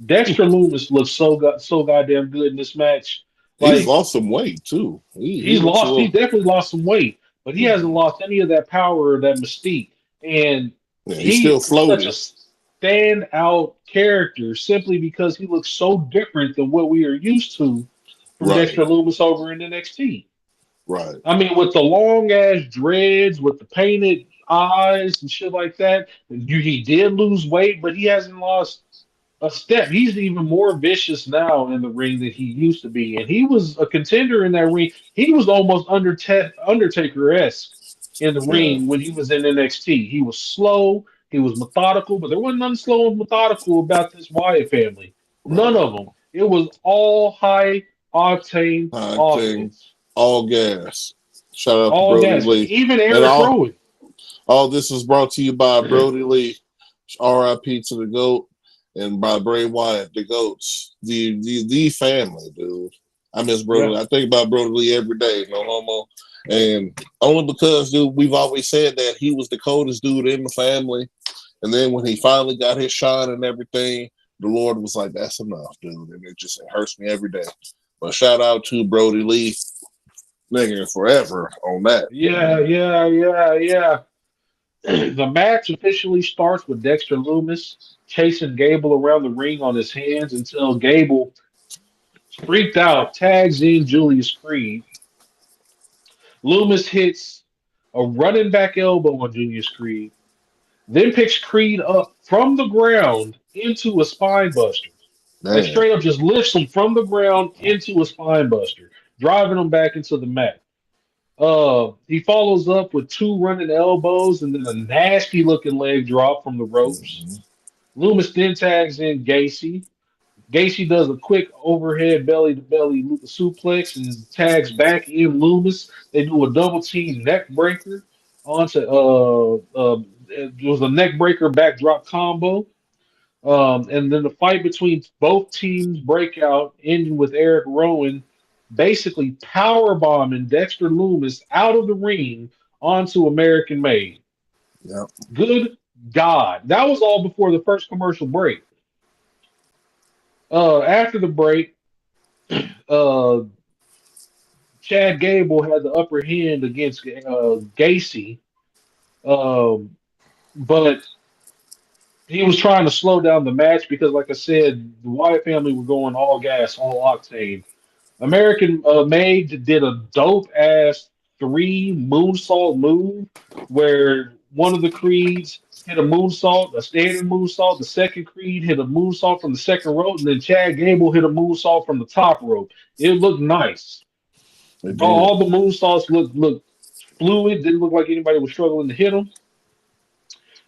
Dexter Loomis looks so goddamn good in this match. He's Like, lost some weight too. He he's looks a lost. He little. definitely lost some weight, but he hasn't lost any of that power or that mystique. And Yeah, he's he still is such floating. a standout character simply because he looks so different than what we are used to from Right. Dexter Loomis over in NXT. Right. I mean, with the long ass dreads, with the painted eyes and shit like that. He did lose weight, but he hasn't lost a step. He's even more vicious now in the ring than he used to be, and he was a contender in that ring. He was almost Undertaker-esque in the Yeah. ring when he was in NXT. He was slow, he was methodical, but there wasn't nothing slow and methodical about this Wyatt family. None Right. of them. It was all high octane Thing. offense, All gas. Shout out to all Brody gas. Lee. Even And Eric Rowan. all this is brought to you by Brody Lee. R.I.P. to the GOAT. And by Bray Wyatt, the GOATs. The family, dude. I miss Brody Lee. I think about Brody Lee every day. No homo. And only because, dude, we've always said that he was the coldest dude in the family. And then when he finally got his shine and everything, the Lord was like, that's enough, dude. And it hurts me every day. But shout out to Brody Lee, nigga, forever on that. Yeah. The match officially starts with Dexter Loomis chasing Gable around the ring on his hands until Gable, freaked out, tags in Julius Creed. Loomis hits a running back elbow on Julius Creed, then picks Creed up from the ground into a spine buster. Like Man. straight up just lifts him from the ground into a spine buster, driving him back into the mat. He follows up with two running elbows and then a nasty looking leg drop from the ropes. Loomis then tags in Gacy. Gacy does a quick overhead belly to belly suplex and tags back in Loomis. They do a double team neck breaker onto it was a neck breaker backdrop combo. And then the fight between both teams break out, ending with Eric Rowan basically power bombing Dexter Loomis out of the ring onto American Made. Yep. Good God. That was all before the first commercial break. After the break, uh, Chad Gable had the upper hand against Gacy, um, but he was trying to slow down the match because, like I said, the Wyatt family were going all gas, all octane. American Made did a dope ass three moonsault move where one of the Creeds hit a moonsault, a standing moonsault. The second Creed hit a moonsault from the second rope, and then Chad Gable hit a moonsault from the top rope. It looked nice. All the moonsaults looked fluid. Didn't look like anybody was struggling to hit them.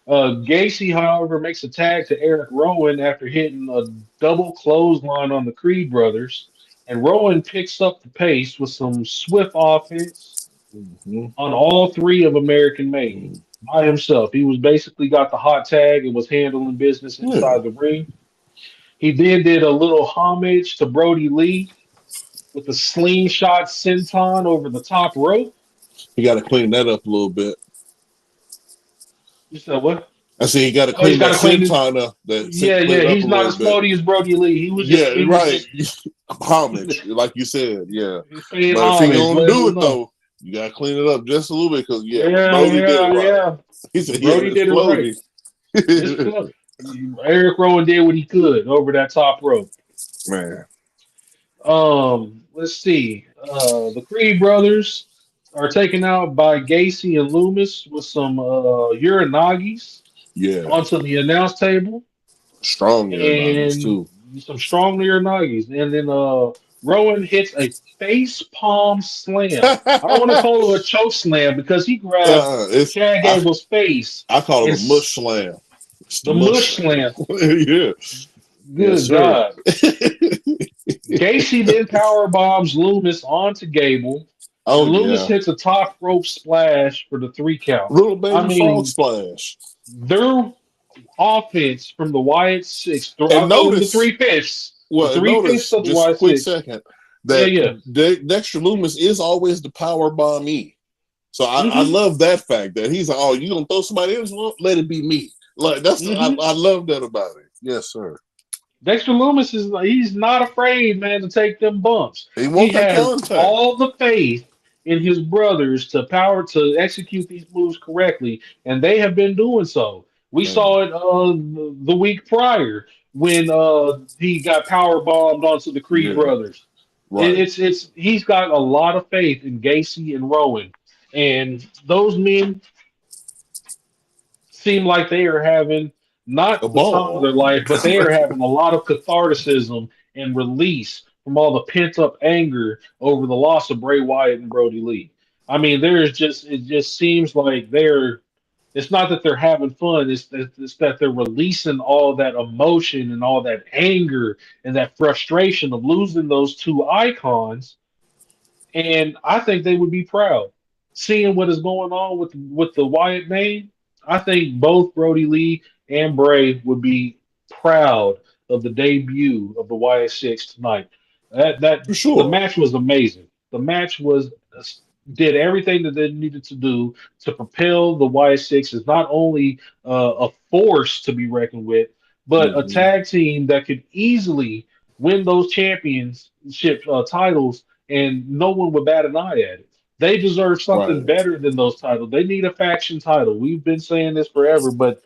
Gacy, however, makes a tag to Eric Rowan after hitting a double clothesline on the Creed brothers. And Rowan picks up the pace with some swift offense on all three of American Made by himself. He was basically got the hot tag and was handling business inside the ring. He then did a little homage to Brody Lee with a slingshot senton over the top rope. He got to clean that up a little bit. You said what? I said he got to clean that senton up. Yeah. He's not as floaty as Brody Lee. He was just right. Homage, like you said, yeah. But if he don't do it though, you gotta clean it up just a little bit because Brody did it right. He said Brody did it right. Eric Rowan did what he could over that top rope. Man. Let's see. The Creed brothers are taken out by Gacy and Loomis with some Uranagis onto the announce table. Strong Uranagis too. Some strong Uranagis. And then Rowan hits a face palm slam. I don't want to call it a choke slam because he grabbed Chad Gable's face. I call it a mush slam. The mush slam. Yeah. Good God. Gacy then power bombs Loomis onto Gable. Oh And Loomis yeah, hits a top rope splash for the 3 count. little I baby frog mean, splash. their offense from the Wyatt Six, And I'll call them the notice, three fifths, the well, and three fifths notice, of the just Wyatt quick Six. second, Yeah, that yeah. Dexter Loomis is always the power bomb me. So I hmm love that fact that he's like, oh, you gonna throw somebody else? Well, let it be me. Like hmm I love that about it. Yes, sir. Dexter Loomis he's not afraid, man, to take them bumps. He He won't take has contact. all the faith in his brothers to execute these moves correctly, and they have been doing so. We Man, saw it the week prior when he got power bombed onto the Creed yeah, brothers. right. It's he's got a lot of faith in Gacy and Rowan, and those men seem like they are having A not the time of ball. their life, but they are having a lot of catharticism and release from all the pent up anger over the loss of Bray Wyatt and Brody Lee. I mean, it just seems like they're it's not that they're having fun, it's that they're releasing all that emotion and all that anger and that frustration of losing those two icons, and I think they would be proud. Seeing what is going on with the Wyatt name, I think both Brody Lee and Bray would be proud of the debut of the Wyatt Six tonight. That For the sure. match was amazing. The match was did everything that they needed to do to propel the Wyatt Six as not only a force to be reckoned with, but a Hmm. tag team that could easily win those championship titles and no one would bat an eye at it. They deserve something Right. better than those titles. They need a faction title. We've been saying this forever, but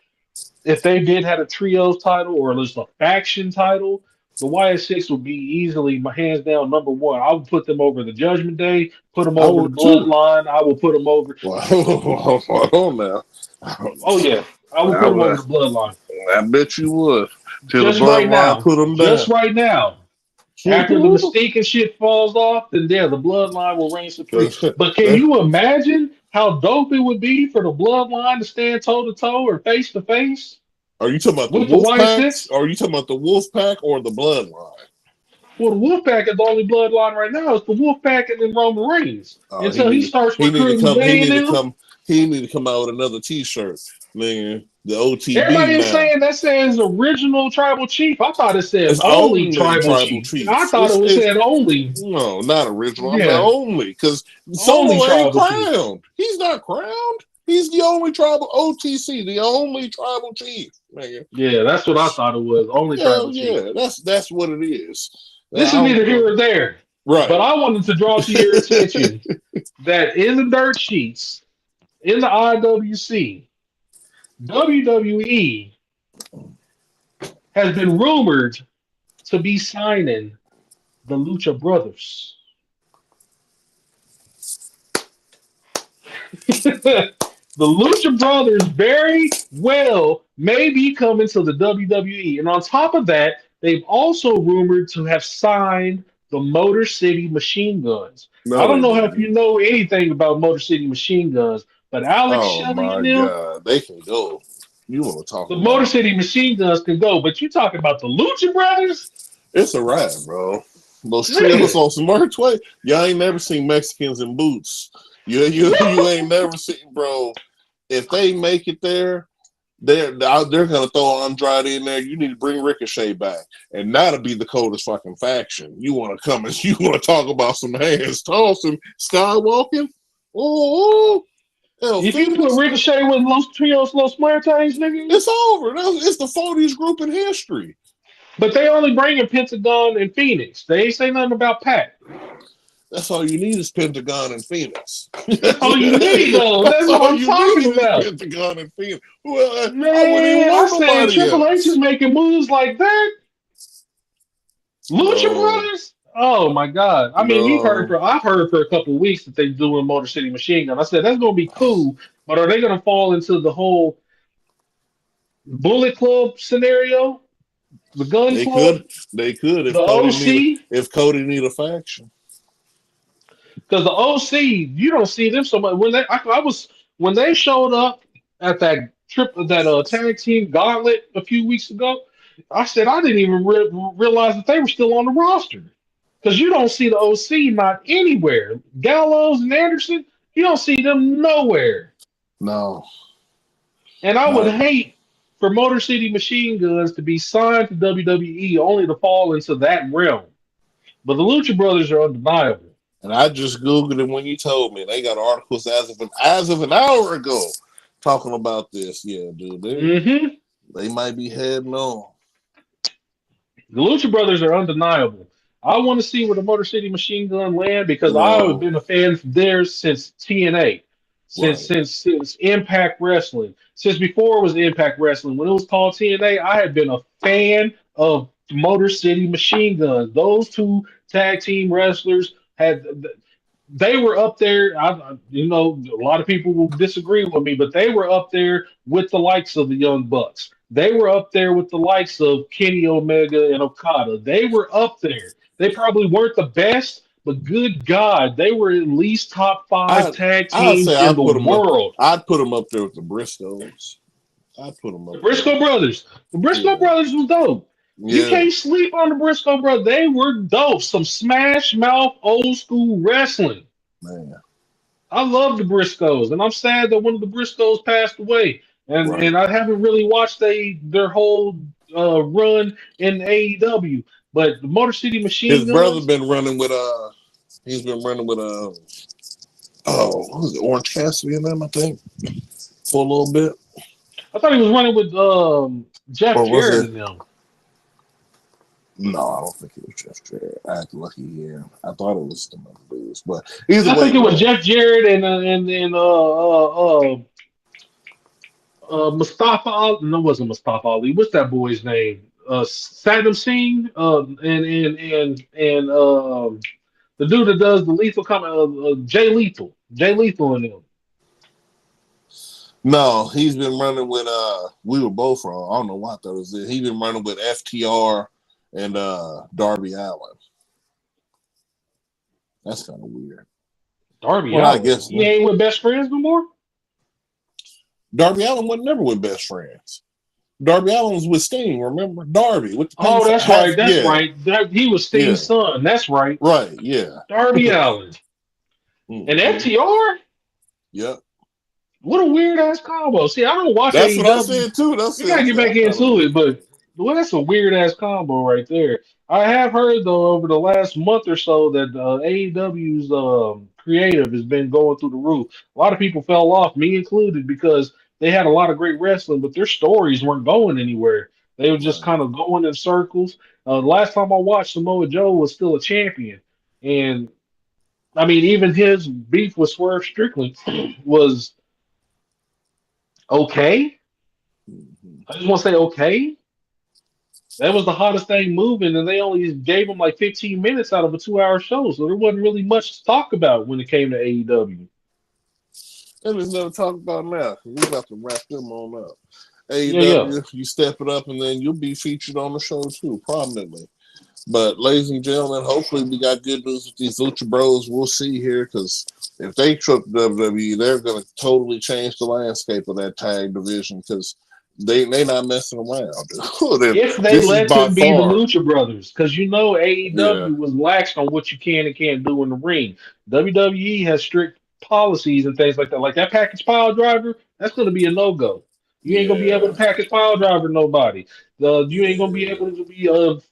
if they did have a trios title or just a faction title, the Wyatt Six would be easily, my hands down, number one. I would put them over the Judgment Day, put them I over the would too. Bloodline. I will put them over. Well, hold on now. Oh yeah, I will I, put them over would- the Bloodline. I bet you would. Till the Just right bloodline now, put them just down. right now. After the Mystique and shit falls off, then yeah, the bloodline will reign supreme. 'Cause But can that- you imagine how dope it would be for the bloodline to stand toe to toe or face to face are you talking about the with the wolf Wyatt pack? Six? Or are you talking about the wolf pack or the bloodline? Well, the Wolfpack is the only bloodline right now. It's the Wolfpack and then Roman Reigns He until he need starts he need to recruiting come. He Jay and need to them. come. He need to come out with another T-shirt, man. The Everybody OTB is now. saying that says original tribal chief. I thought it said It's only only tribal tribal chief. I chief. thought it was It's said only. no, not original. I'm not Yeah, only because only Solo ain't tribal chief. crowned. He's not crowned. He's the only tribal OTC, the only tribal chief, man. Yeah, that's what I thought it was. Only Hell tribal chief. yeah, that's what it is. This I is don't neither here know. or there, but Right. I wanted to draw to your attention that in the dirt sheets, in the IWC, WWE has been rumored to be signing the Lucha Brothers. The Lucha Brothers very well may be coming to the WWE. And on top of that, they've also rumored to have signed the Motor City Machine Guns. I No, don't they know if you didn't. know anything about Motor City Machine Guns, but Alex Oh Shelley and my them, God, they can go. You want to talk the Motor about? City Machine Guns can go. But you talking about the Lucha Brothers? It's a ride, bro. Those trios Nigga, on some merch way. Y'all ain't never seen Mexicans in boots. You ain't never seen, bro. If they make it there, they're gonna throw Andrade in there. You need to bring Ricochet back, and that'll be the coldest fucking faction. You want to come and you want to talk about some hands tossing, skywalking? Oh, hell, if you put Phoenix, Ricochet with Los Trios Los Muertes, nigga, it's over. It's the 40s group in history. but they only bringing Pentagon and Phoenix. They ain't say nothing about Pat. That's all you need is Pentagon and Phoenix. That's all you need, though. That's That's what all I'm you need talking is about. Pentagon and Phoenix. Well, I wouldn't even Man, I want said nobody Triple H is else. making moves like that. Lucha No, Brothers. Oh my God! I mean, no. I've heard for a couple of weeks that they're doing Motor City Machine Gun. I said that's gonna be cool, but are they gonna fall into the whole Bullet Club scenario, the Gun They Club, could. They could the OC? if Cody need a faction. Because the OC, you don't see them so much. I was when they showed up at that tag team gauntlet a few weeks ago, I said I didn't even realize that they were still on the roster. Because you don't see the OC not anywhere. Gallows and Anderson, you don't see them nowhere. No, And I would not. hate for Motor City Machine Guns to be signed to WWE only to fall into that realm. But the Lucha Brothers are undeniable. And I just googled it when you told me. They got articles as of an hour ago talking about this. Yeah, dude, Hmm. they might be heading on. The Lucha Brothers are undeniable. I want to see where the Motor City Machine Gun land because I've No, been a fan of theirs since TNA, since right. since since Impact Wrestling, since before it was Impact Wrestling. When it was called TNA, I had been a fan of Motor City Machine Guns. Those two tag team wrestlers had they were up there. A lot of people will disagree with me, but they were up there with the likes of the Young Bucks. They were up there with the likes of Kenny Omega and Okada. They were up there. They probably weren't the best, but good God, they were at least top five I tag I'd teams say in the world. I'd put them up there with the Briscoes. I'd put them The up there. Briscoe brothers. The Briscoe Yeah, brothers was dope. You yeah, can't sleep on the Briscoe brothers. They were dope. Some smash mouth old school wrestling. man. I love the Briscoes, and I'm sad that one of the Briscoes passed away. And Right. and I haven't really watched their whole run in AEW. But the Motor City His Machine brother Guns, been running with he's been running with what was it, Orange Cassidy and them, I think, for a little bit. I thought he was running with Jeff Or was Jarrett it? and them. No, I don't think it was Jeff Jarrett. I act lucky here. I thought it was the other dudes, but either I way, think it was man. Jeff Jarrett and Mustafa Ali. No, it wasn't Mustafa Ali. What's that boy's name? Saddam Singh. And the dude that does the lethal comment, Jay Lethal and them. No, he's been running with we were both wrong. I don't know why I thought it was it. He's been running with FTR and Darby Allen. That's kind of weird. Darby Well, I Allen. guess He not. ain't with best friends no more. Darby Allen was never with best friends. Darby Allen was with Sting, remember? Darby with the pink Oh, that's hat. right. That's Yeah, right. He was yeah, Sting's son. That's right. right, yeah. Darby Allen and Hmm. FTR. Yep. What a weird ass combo. See, I don't watch That's what I AEW. said too. That's We it. gotta I get said back that's kind of into weird. it, but well, that's a weird ass combo right there. I have heard though over the last month or so that AEW's creative has been going through the roof. A lot of people fell off, me included, because they had a lot of great wrestling, but their stories weren't going anywhere. They were just Right. kind of going in circles. The last time I watched Samoa Joe was still a champion, and I mean even his beef with Swerve Strickland was okay. Mhm. I just want to say okay. That was the hottest thing moving, and they only gave him like 15 minutes out of a 2 hour show, so there wasn't really much to talk about when it came to AEW. And there's nothing to talk about now. We're about to wrap them on up. Yeah, yeah. AEW, you step it up, and then you'll be featured on the show too, prominently. But, ladies and gentlemen, hopefully we got good news with these Lucha Bros. We'll see here because if they trip WWE, they're going to totally change the landscape of that tag division because they not messing around. If they This is let by them be the far, Lucha Brothers, because you know yeah, AEW was lax on what you can and can't do in the ring. WWE has strict policies and things like that. Like that package pile driver, that's going to be a no go. You ain't gonna be able to yeah, package pile driver nobody. You ain't gonna be yeah. able to be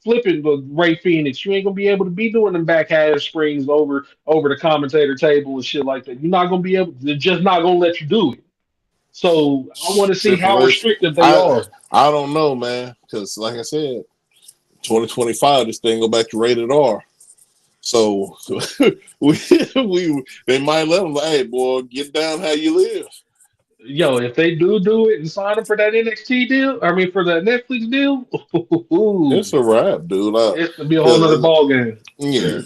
flipping the Ray Phoenix. You ain't gonna be able to be doing them back springs over the commentator table and shit like that. You're not gonna be able. They're just not gonna let you do it. So I want to see how Stipulation. restrictive they I are. I don't know, man, because like I said, 2025, this thing go back to rated R. So we they might let them. Like, hey, boy, get down how you live. Yo, if they do it and sign them for that NXT deal, I mean for the Netflix deal, It's a wrap, dude. it's gonna be a whole nother ball game. Yeah,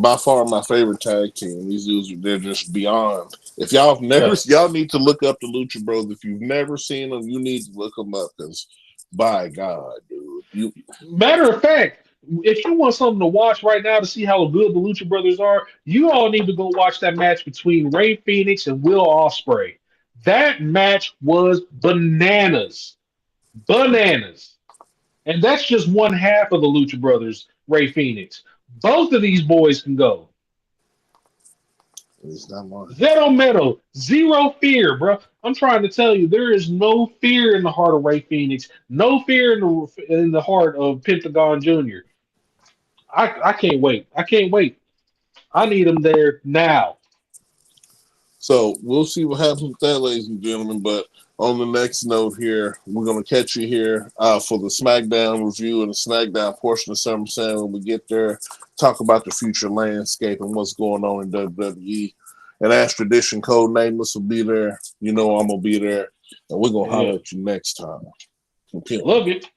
by far my favorite tag team. These dudes, they're just beyond. If y'all have never, Yeah. y'all need to look up the Lucha Bros. If you've never seen them, you need to look them up because, by God, dude, you Matter of fact, if you want something to watch right now to see how good the Lucha Brothers are, you all need to go watch that match between Ray Phoenix and Will Ospreay. That match was bananas, bananas, and that's just one half of the Lucha Brothers, Ray Phoenix. Both of these boys can go. It's not mine. Zero metal, zero fear, bro. I'm trying to tell you, there is no fear in the heart of Ray Phoenix, no fear in the heart of Pentagon Jr. I can't wait. I can't wait. I need him there now. So we'll see what happens with that, ladies and gentlemen. But on the next note here, we're going to catch you here for the SmackDown review and the SmackDown portion of SummerSlam when we get there. Talk about the future landscape and what's going on in WWE. And as tradition, Code Nameless will be there. You know I'm going to be there. And we're going to holler at you next time. Love it.